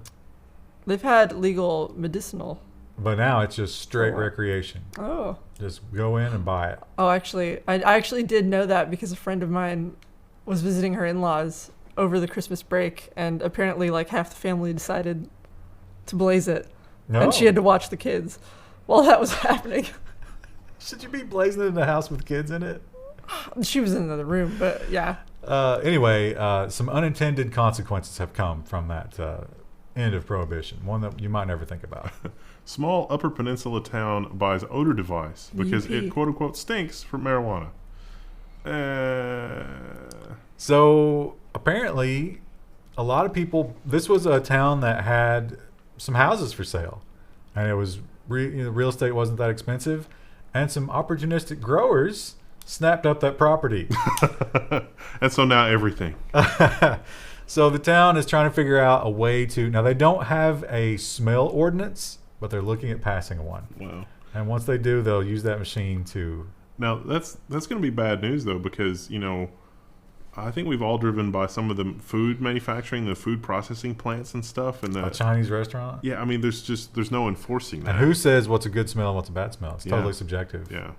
They've had legal medicinal. But now it's just straight recreation. Oh. Just go in and buy it. Oh, actually, I actually did know that because a friend of mine was visiting her in-laws over the Christmas break, and apparently half the family decided to blaze it. No. And she had to watch the kids while that was happening. Should you be blazing it in a house with kids in it? She was in another room, but yeah. Anyway, some unintended consequences have come from that end of prohibition. One that you might never think about. Small Upper Peninsula town buys odor device because it quote unquote stinks from marijuana. So apparently, a lot of people. This was a town that had some houses for sale, and it was real estate wasn't that expensive, and some opportunistic growers snapped up that property. And so now everything. So the town is trying to figure out a way to. Now they don't have a smell ordinance, but they're looking at passing one. Wow. And once they do, they'll use that machine to. Now that's going to be bad news though, because I think we've all driven by some of the food manufacturing, the food processing plants and stuff, and a Chinese restaurant. Yeah, I mean, there's no enforcing that. And who says what's a good smell and what's a bad smell? It's totally subjective. Yeah.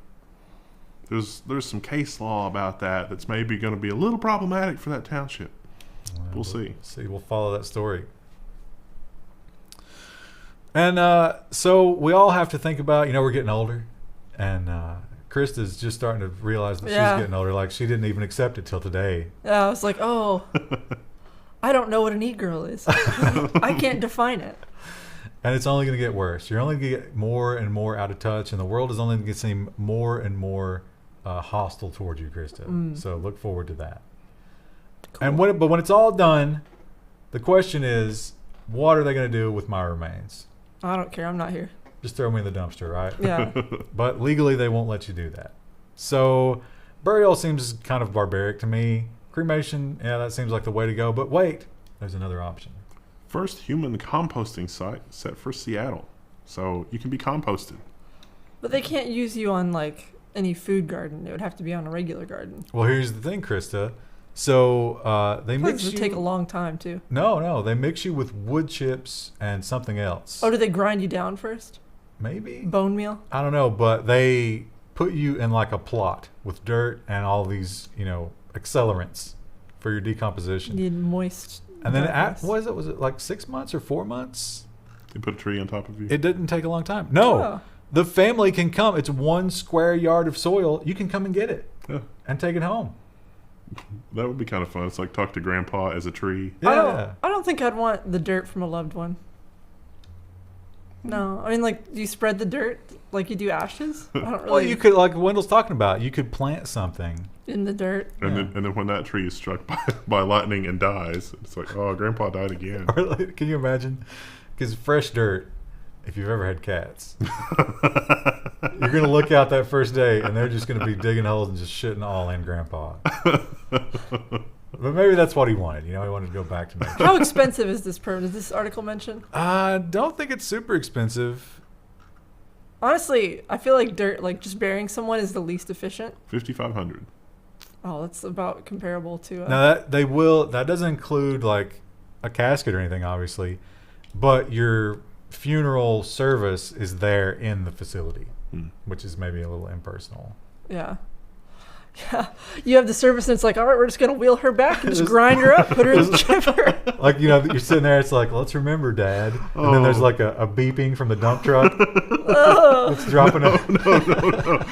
There's some case law about that's maybe going to be a little problematic for that township. We'll see. We'll follow that story. And so we all have to think about, we're getting older, and Krista's just starting to realize that she's getting older. Like, she didn't even accept it till today. Yeah, I was like, oh, I don't know what an e-girl is. I can't define it. And it's only going to get worse. You're only going to get more and more out of touch, and the world is only going to seem more and more hostile towards you, Krista. So look forward to that. Cool. And but when it's all done, the question is, what are they going to do with my remains? I don't care. I'm not here. Just throw me in the dumpster, right? Yeah. But legally, they won't let you do that. So burial seems kind of barbaric to me. Cremation, yeah, that seems like the way to go. But wait, there's another option. First human composting site set for Seattle. So you can be composted. But they can't use you on like any food garden. It would have to be on a regular garden. Well, here's the thing, Krista. So they mix you. It would take a long time too. No, they mix you with wood chips and something else. Oh, do they grind you down first? Maybe bone meal. I don't know, but they put you in like a plot with dirt and all these, accelerants for your decomposition. You need moist. And then was it like 6 months or 4 months? They put a tree on top of you. It didn't take a long time. No, the family can come. It's 1 square yard of soil. You can come and get it and take it home. That would be kind of fun. It's like talk to Grandpa as a tree. Yeah. I don't think I'd want the dirt from a loved one. No, I mean, like, do you spread the dirt like you do ashes? I don't really. Well, you could, like Wendell's talking about, you could plant something in the dirt. And then when that tree is struck by lightning and dies, it's like, oh, Grandpa died again. Or like, can you imagine? Because fresh dirt, if you've ever had cats, you're going to look out that first day and they're just going to be digging holes and just shitting all in Grandpa. But maybe that's what he wanted. He wanted to go back to nature. How expensive is this permit? Does this article mention? I don't think it's super expensive. Honestly, I feel like dirt, like just burying someone, is the least efficient. $5,500. Oh, that's about comparable to. Now that doesn't include like a casket or anything, obviously, but your funeral service is there in the facility, which is maybe a little impersonal. Yeah. Yeah, you have the service and it's like, all right, we're just going to wheel her back and just grind her up, put her in the chipper. Like, you're sitting there, it's like, let's remember, Dad. And then there's like a beeping from the dump truck. It's dropping up. No.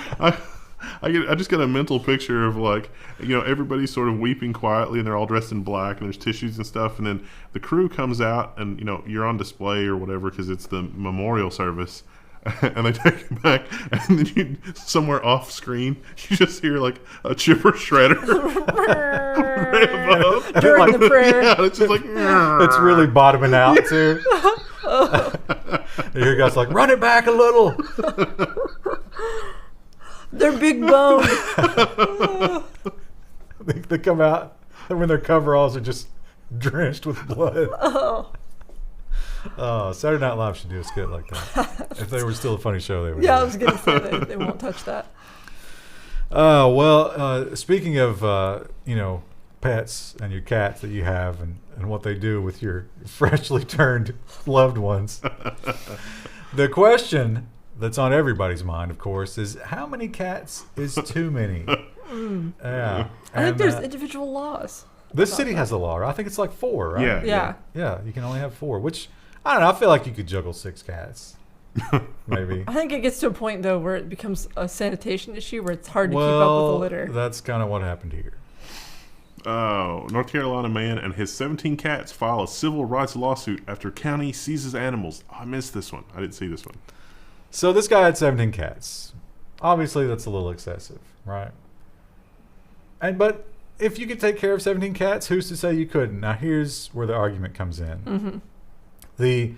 I just got a mental picture of like, everybody's sort of weeping quietly and they're all dressed in black and there's tissues and stuff. And then the crew comes out and, you're on display or whatever because it's the memorial service. And they take it back, and then somewhere off screen, you just hear like a chipper shredder during the prayer. Yeah, it's just like it's really bottoming out too. You hear guys like, run it back a little. They're big boned. They come out, and when their coveralls are just drenched with blood. Saturday Night Live should do a skit like that. If they were still a funny show, they would. Yeah, I was going to say they won't touch that. Speaking of, pets and your cats that you have and what they do with your freshly turned loved ones, the question that's on everybody's mind, of course, is how many cats is too many? Yeah. I think there's individual laws. This city has a law, right? I think it's like 4, right? Yeah, you can only have 4, which, I don't know, I feel like you could juggle 6 cats. Maybe. I think it gets to a point, though, where it becomes a sanitation issue where it's hard to keep up with the litter. That's kind of what happened here. Oh, North Carolina man and his 17 cats file a civil rights lawsuit after county seizes animals. Oh, I missed this one. I didn't see this one. So this guy had 17 cats. Obviously, that's a little excessive, right? But if you could take care of 17 cats, who's to say you couldn't? Now, here's where the argument comes in. Mm-hmm. The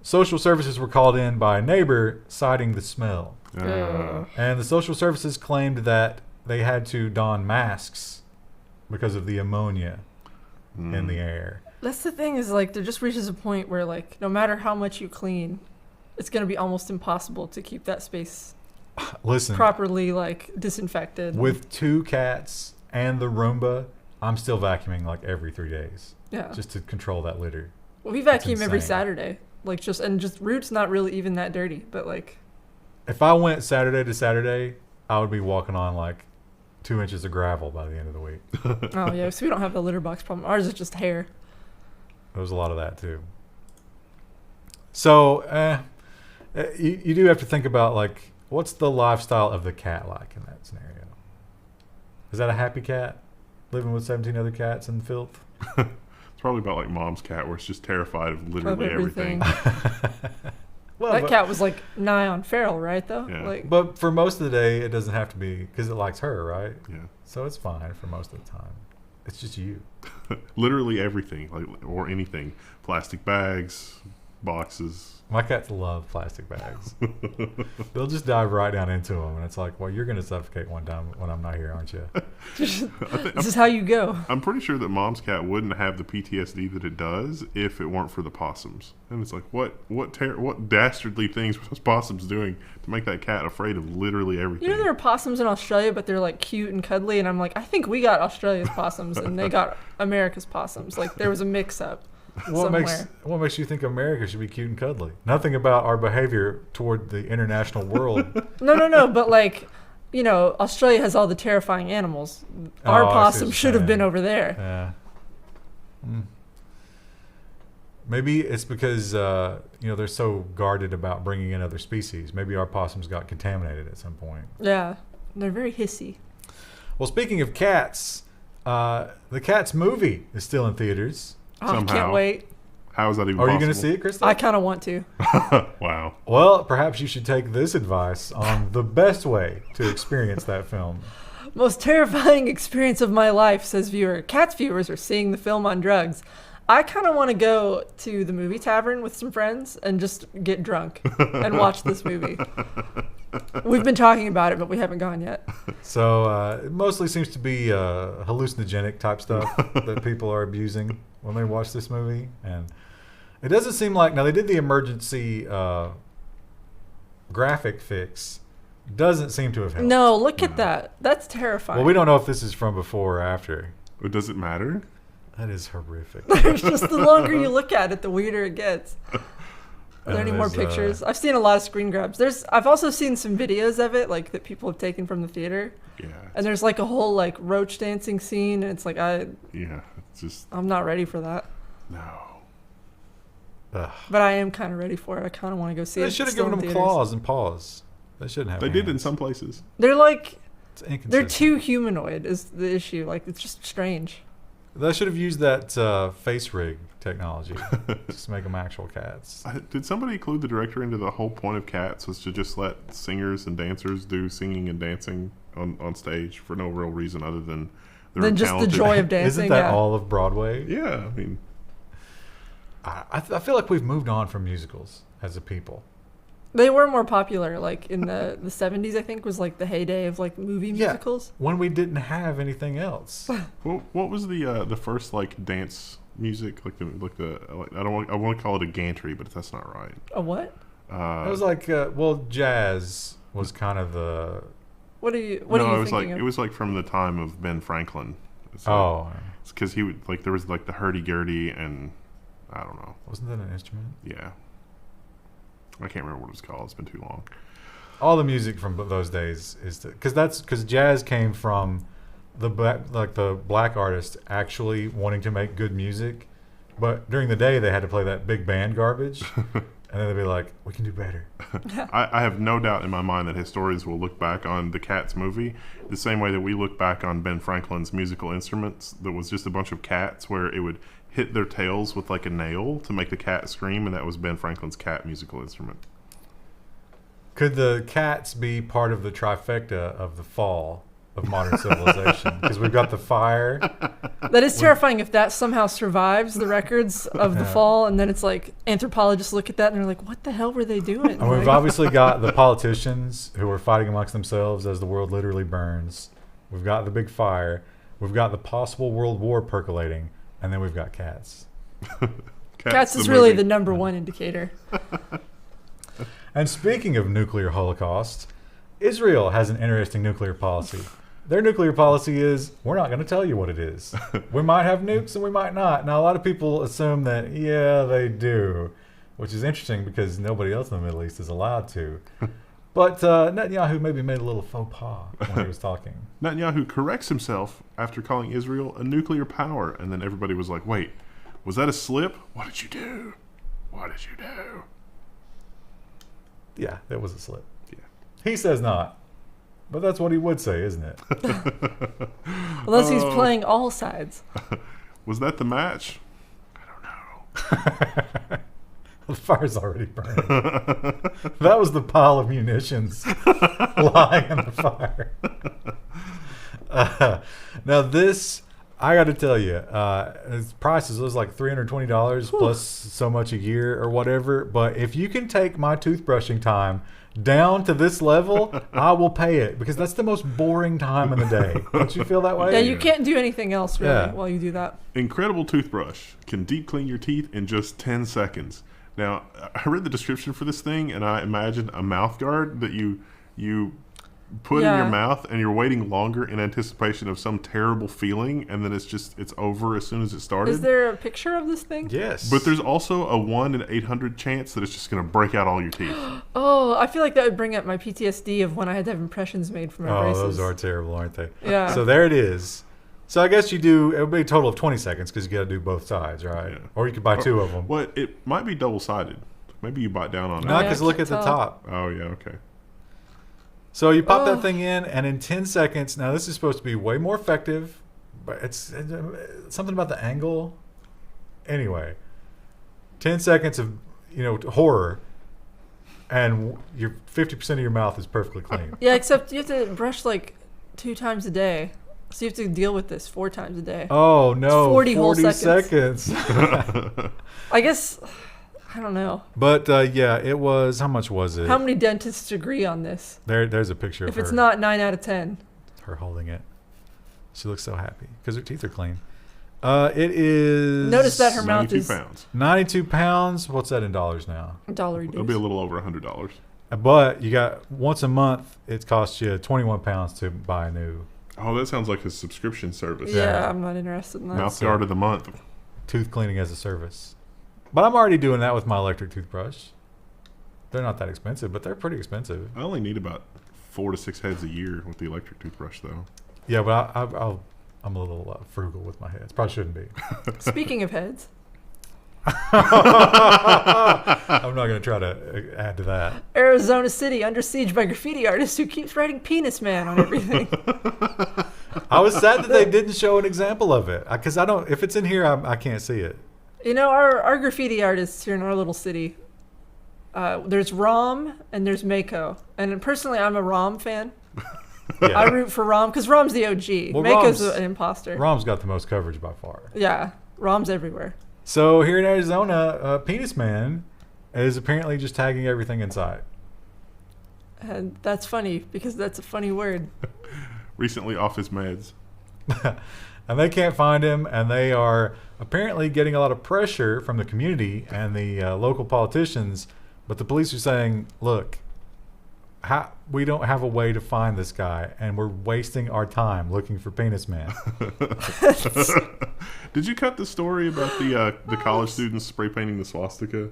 social services were called in by a neighbor citing the smell. And the social services claimed that they had to don masks because of the ammonia in the air. That's the thing, is like there just reaches a point where like no matter how much you clean, it's going to be almost impossible to keep that space properly like disinfected. With 2 cats and the Roomba, I'm still vacuuming like every 3 days. Yeah. Just to control that litter. Well, we vacuum every Saturday. Like just Root's not really even that dirty, but like if I went Saturday to Saturday, I would be walking on like 2 inches of gravel by the end of the week. Oh yeah, so we don't have the litter box problem. Ours is just hair. There was a lot of that too. So you do have to think about like what's the lifestyle of the cat like in that scenario? Is that a happy cat living with 17 other cats in the filth? It's probably about like Mom's cat, where it's just terrified of literally everything. Well, that cat was like nigh on feral, right? Though, Yeah. like, but for most of the day, it doesn't have to be because it likes her, right? Yeah. So it's fine for most of the time. It's just you. Literally everything, like or anything. Plastic bags, boxes. My cats love plastic bags. They'll just dive right down into them, and it's like, well, you're going to suffocate one time when I'm not here, aren't you? this is how you go. I'm pretty sure that Mom's cat wouldn't have the PTSD that it does if it weren't for the possums. And it's like, what dastardly things were those possums doing to make that cat afraid of literally everything? You know there are possums in Australia, but they're like cute and cuddly, and I'm like, I think we got Australia's possums and they got America's possums. Like there was a mix-up. What makes you think America should be cute and cuddly? Nothing about our behavior toward the international world. No, but like, you know, Australia has all the terrifying animals. Our possum should have been over there. Yeah. Maybe it's because they're so guarded about bringing in other species. Maybe our possums got contaminated at some point. Yeah, they're very hissy. Well, speaking of cats, the Cats movie is still in theaters. Oh, I can't wait. How is that even Are possible? you going to see it, Krista? I kind of want to. Wow. Well, perhaps you should take this advice on the best way to experience that film. Most terrifying experience of my life, says viewer. Cats viewers are seeing the film on drugs. I kind of want to go to the movie tavern with some friends and just get drunk and watch this movie. We've been talking about it, but we haven't gone yet. So it mostly seems to be hallucinogenic type stuff that people are abusing when they watch this movie. And it doesn't seem like... Now, they did the emergency graphic fix. Doesn't seem to have helped. No, look at that. That's terrifying. Well, we don't know if this is from before or after. But does it matter? That is horrific. It's just the longer you look at it, the weirder it gets. Are there any more pictures? I've seen a lot of screen grabs. I've also seen some videos of it, like that people have taken from the theater. Yeah. And there's like a whole like roach dancing scene, and it's like it's just... I'm not ready for that. No. Ugh. But I am kind of ready for it. I kind of want to go see it. They should have still given in them theaters. claws and paws. They shouldn't have They did in hands. some places. They're like It's inconsistent. they're too humanoid is the issue. Like it's just strange. They should have used that face rig technology just to make them actual cats. Did somebody clue the director into the whole point of Cats was to just let singers and dancers do singing and dancing on stage for no real reason other than they're Then just talented? the joy of dancing. Isn't that yeah. all of Broadway? Yeah, I mean, I feel like we've moved on from musicals as a people. They were more popular, like in the 70s. I think was like the heyday of like movie musicals. When we didn't have anything else. what was the first like dance music I want to call it a gantry, but that's not right. A what? It was like jazz was kind of the... What are you it was thinking like of? it was like from the time of Ben Franklin. It's because he would like there was like the hurdy-gurdy and I don't know. Wasn't that an instrument? Yeah. I can't remember what it was called. It's been too long. All the music from those days is because jazz came from the black artists actually wanting to make good music, but during the day they had to play that big band garbage, and then they'd be like, "We can do better." I have no doubt in my mind that historians will look back on the Cats movie the same way that we look back on Ben Franklin's musical instruments. That was just a bunch of cats where it would hit their tails with like a nail to make the cat scream, and that was Ben Franklin's cat musical instrument. Could the cats be part of the trifecta of the fall of modern civilization? Because we've got the fire. That is terrifying if that somehow survives the records of the fall, and then it's like anthropologists look at that and they're like, what the hell were they doing? And we've obviously got the politicians who are fighting amongst themselves as the world literally burns. We've got the big fire. We've got the possible world war percolating. And then we've got cats. Cats is really the number one indicator. And speaking of nuclear holocaust, Israel has an interesting nuclear policy. Their nuclear policy is, we're not going to tell you what it is. We might have nukes and we might not. Now, a lot of people assume that, yeah, they do, which is interesting because nobody else in the Middle East is allowed to. But Netanyahu maybe made a little faux pas when he was talking. Netanyahu corrects himself after calling Israel a nuclear power, and then everybody was like, wait, was that a slip? What did you do? What did you do? Yeah, that was a slip. Yeah. He says not. But that's what he would say, isn't it? Unless he's playing all sides. Was that the match? I don't know. The fire's already burning. That was the pile of munitions lying in the fire. Now this, I got to tell you, its prices was like $320 plus so much a year or whatever. But if you can take my toothbrushing time down to this level, I will pay it because that's the most boring time in the day. Don't you feel that way? Yeah, you can't do anything else really while you do that. Incredible toothbrush can deep clean your teeth in just 10 seconds. Now, I read the description for this thing, and I imagined a mouth guard that you put in your mouth, and you're waiting longer in anticipation of some terrible feeling, and then it's over as soon as it started. Is there a picture of this thing? Yes. But there's also a 1 in 800 chance that it's just going to break out all your teeth. Oh, I feel like that would bring up my PTSD of when I had to have impressions made for my braces. Oh, those are terrible, aren't they? Yeah. So there it is. So I guess it would be a total of 20 seconds because you got to do both sides, right? Yeah. Or you could buy two of them. Well, it might be double-sided. Maybe you bite down on it. No, because look at the top. Oh, yeah, okay. So you pop that thing in, and in 10 seconds, now this is supposed to be way more effective, but it's something about the angle. Anyway, 10 seconds of horror, and your 50% of your mouth is perfectly clean. Yeah, except you have to brush like 2 times a day. So you have to deal with this 4 times a day. Oh, no. It's 40 whole seconds. I guess, I don't know. But, yeah, it was, how much was it? How many dentists agree on this? There's a picture of her. If it's not 9 out of 10. Her holding it. She looks so happy because her teeth are clean. It is... Notice that her mouth 92 is... pounds. 92 pounds. What's that in dollars now? Dollar reduced. It'll be a little over $100. But you got, once a month, it costs you 21 pounds to buy a new... Oh, that sounds like a subscription service. Yeah, I'm not interested in that. Mouth guard of the month. Tooth cleaning as a service. But I'm already doing that with my electric toothbrush. They're not that expensive, but they're pretty expensive. I only need about 4 to 6 heads a year with the electric toothbrush, though. Yeah, but I'm a little frugal with my heads. Probably shouldn't be. Speaking of heads. I'm not going to try to add to that. Arizona City under siege by graffiti artist who keeps writing penis man on everything. I was sad that they didn't show an example of it because I don't. If it's in here, I can't see it. You know, our graffiti artists here in our little city. There's Rom and there's Mako, and personally, I'm a Rom fan. Yeah. I root for Rom because Rom's the OG. Well, Mako's an imposter. Rom's got the most coverage by far. Yeah, Rom's everywhere. So here in Arizona, Penis Man is apparently just tagging everything inside. And that's funny because that's a funny word. Recently off his meds. And they can't find him, and they are apparently getting a lot of pressure from the community and the local politicians. But the police are saying, look, we don't have a way to find this guy, and we're wasting our time looking for Penis Man. Did you cut the story about the college students spray painting the swastika?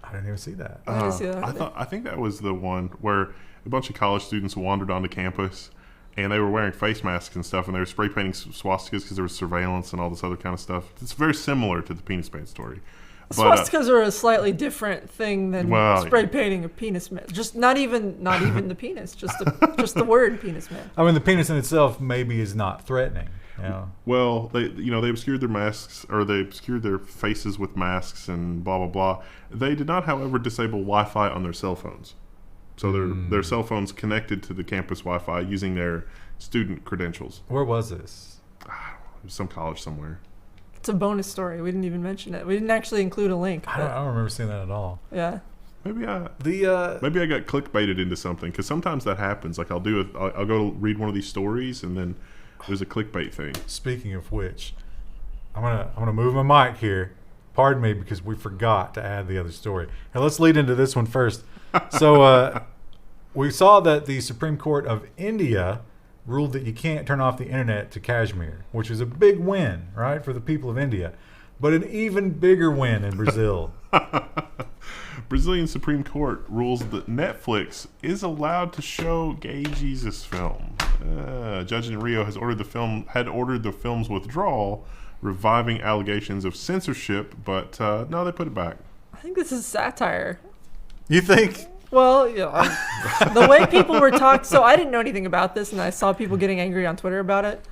I didn't even see that. I didn't see that. I think that was the one where a bunch of college students wandered onto campus, and they were wearing face masks and stuff, and they were spray painting swastikas because there was surveillance and all this other kind of stuff. It's very similar to the penis paint story. Swastikas are a slightly different thing than spray painting a penis man. Just not even the penis, just the word penis man. I mean, the penis in itself maybe is not threatening. You know? Well, they obscured their masks, or they obscured their faces with masks and blah blah blah. They did not, however, disable Wi-Fi on their cell phones. So their cell phones connected to the campus Wi-Fi using their student credentials. Where was this? Some college somewhere. It's a bonus story. We didn't even mention it. We didn't actually include a link. I don't remember seeing that at all. Yeah. Maybe I got clickbaited into something, because sometimes that happens. Like I'll go read one of these stories, and then there's a clickbait thing. Speaking of which, I'm gonna move my mic here. Pardon me, because we forgot to add the other story. Now let's lead into this one first. So we saw that the Supreme Court of India ruled that you can't turn off the internet to Kashmir, which is a big win, right, for the people of India. But an even bigger win in Brazil. Brazilian Supreme Court rules that Netflix is allowed to show gay Jesus film. A judge in Rio had ordered the film's withdrawal, reviving allegations of censorship, but no, they put it back. I think this is satire. You think? Well, yeah, the way people were talking. So I didn't know anything about this, and I saw people getting angry on Twitter about it.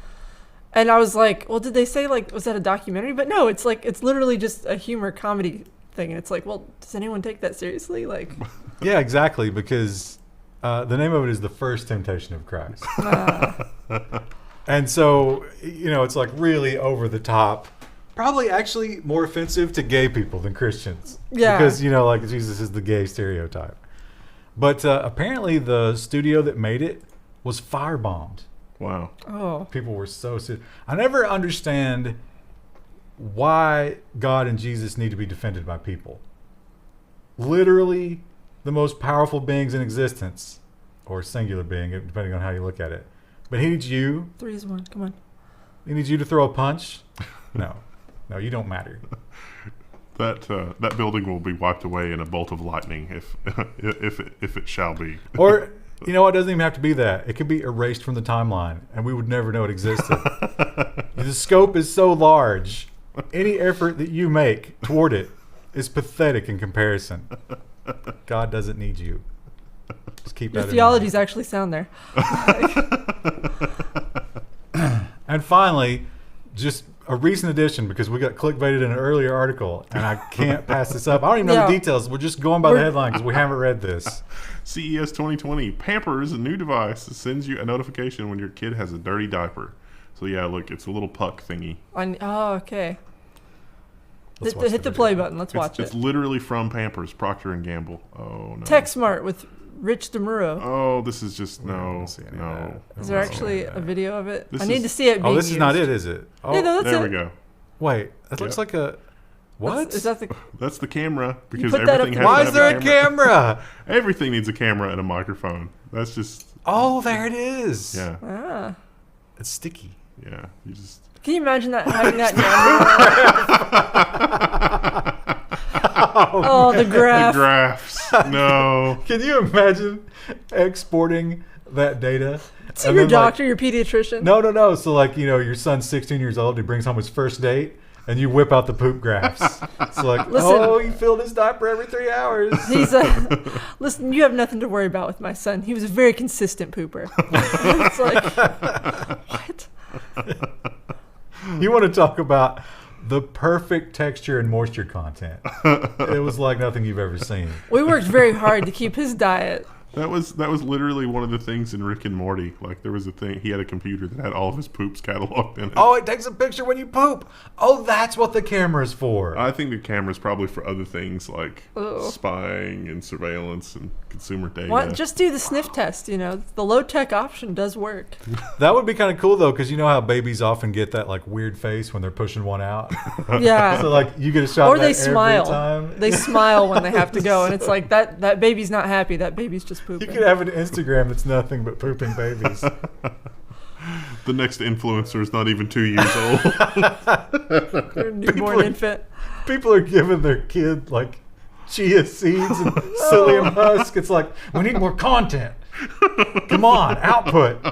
And I was like, well, did they say, like, was that a documentary? But no, it's literally just a humor comedy thing, and it's like, well, does anyone take that seriously? Like, Yeah, exactly, because the name of it is The First Temptation of Christ. And so, it's like really over the top. Probably actually more offensive to gay people than Christians. Yeah. Because, like Jesus is the gay stereotype. But apparently the studio that made it was firebombed. Wow. oh, People were so serious. I never understand why God and Jesus need to be defended by people. Literally the most powerful beings in existence, or singular being, depending on how you look at it. But he needs you. 3 is 1. Come on. He needs you to throw a punch. No, you don't matter. That building will be wiped away in a bolt of lightning if it shall be. Or, it doesn't even have to be that. It could be erased from the timeline, and we would never know it existed. The scope is so large. Any effort that you make toward it is pathetic in comparison. God doesn't need you. Just keep Your that theology's actually sound there. And finally, just a recent addition, because we got clickbaited in an earlier article, and I can't pass this up. I don't even know Yeah. the details. We're just going by the headline because we haven't read this. CES 2020, Pampers, a new device that sends you a notification when your kid has a dirty diaper. So yeah, look, it's a little puck thingy. Okay. Let's Hit watch the video. play button. Let's watch It's it. literally from Pampers, Procter and Gamble. Oh no. TechSmart with Rich DeMuro. Oh, this is just We don't no. see any of No. that. Is there Oh, actually yeah. a video of it? This I need is- to see it being Oh, this is not used. it, is it? Oh, Yeah, no, that's There it. we go. wait. That looks like a... What? Is that the? That's the camera because put that up everything to- has Why to is have there a camera? Everything needs a camera and a microphone. That's just Oh, there it is. yeah, Ah. It's sticky. yeah. You just Can you imagine that having that in your Oh, the the graph. graphs. No. Can you imagine exporting that data? To And your then, like, doctor, your pediatrician. No. So, your son's 16 years old. He brings home his first date, and you whip out the poop graphs. It's like, Listen. he filled his diaper every 3 hours. He's listen, you have nothing to worry about with my son. He was a very consistent pooper. It's like, what? You want to talk about the perfect texture and moisture content. It was like nothing you've ever seen. We worked very hard to keep his diet. That was literally one of the things in Rick and Morty. Like there was a thing. He had a computer that had all of his poops cataloged in it. Oh, it takes a picture when you poop. Oh, that's what the camera's for. I think the camera's probably for other things like Ugh. spying and surveillance and consumer data. What? Just do the sniff test. The low tech option does work. That would be kind of cool though, because you know how babies often get that like weird face when they're pushing one out. Yeah. So like you get a shot. Or of they that every smile. time. They smile when they have to go, and it's like that baby's not happy. That baby's just You pooping. could have an Instagram that's nothing but pooping babies. The next influencer is not even 2 years old. Or a People newborn are- infant. People are giving their kid like chia seeds and psyllium husk. It's like, we need more content. Come on, output.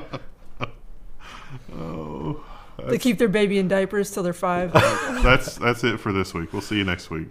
Oh, They keep their baby in diapers till they're 5. that's it for this week. We'll see you next week.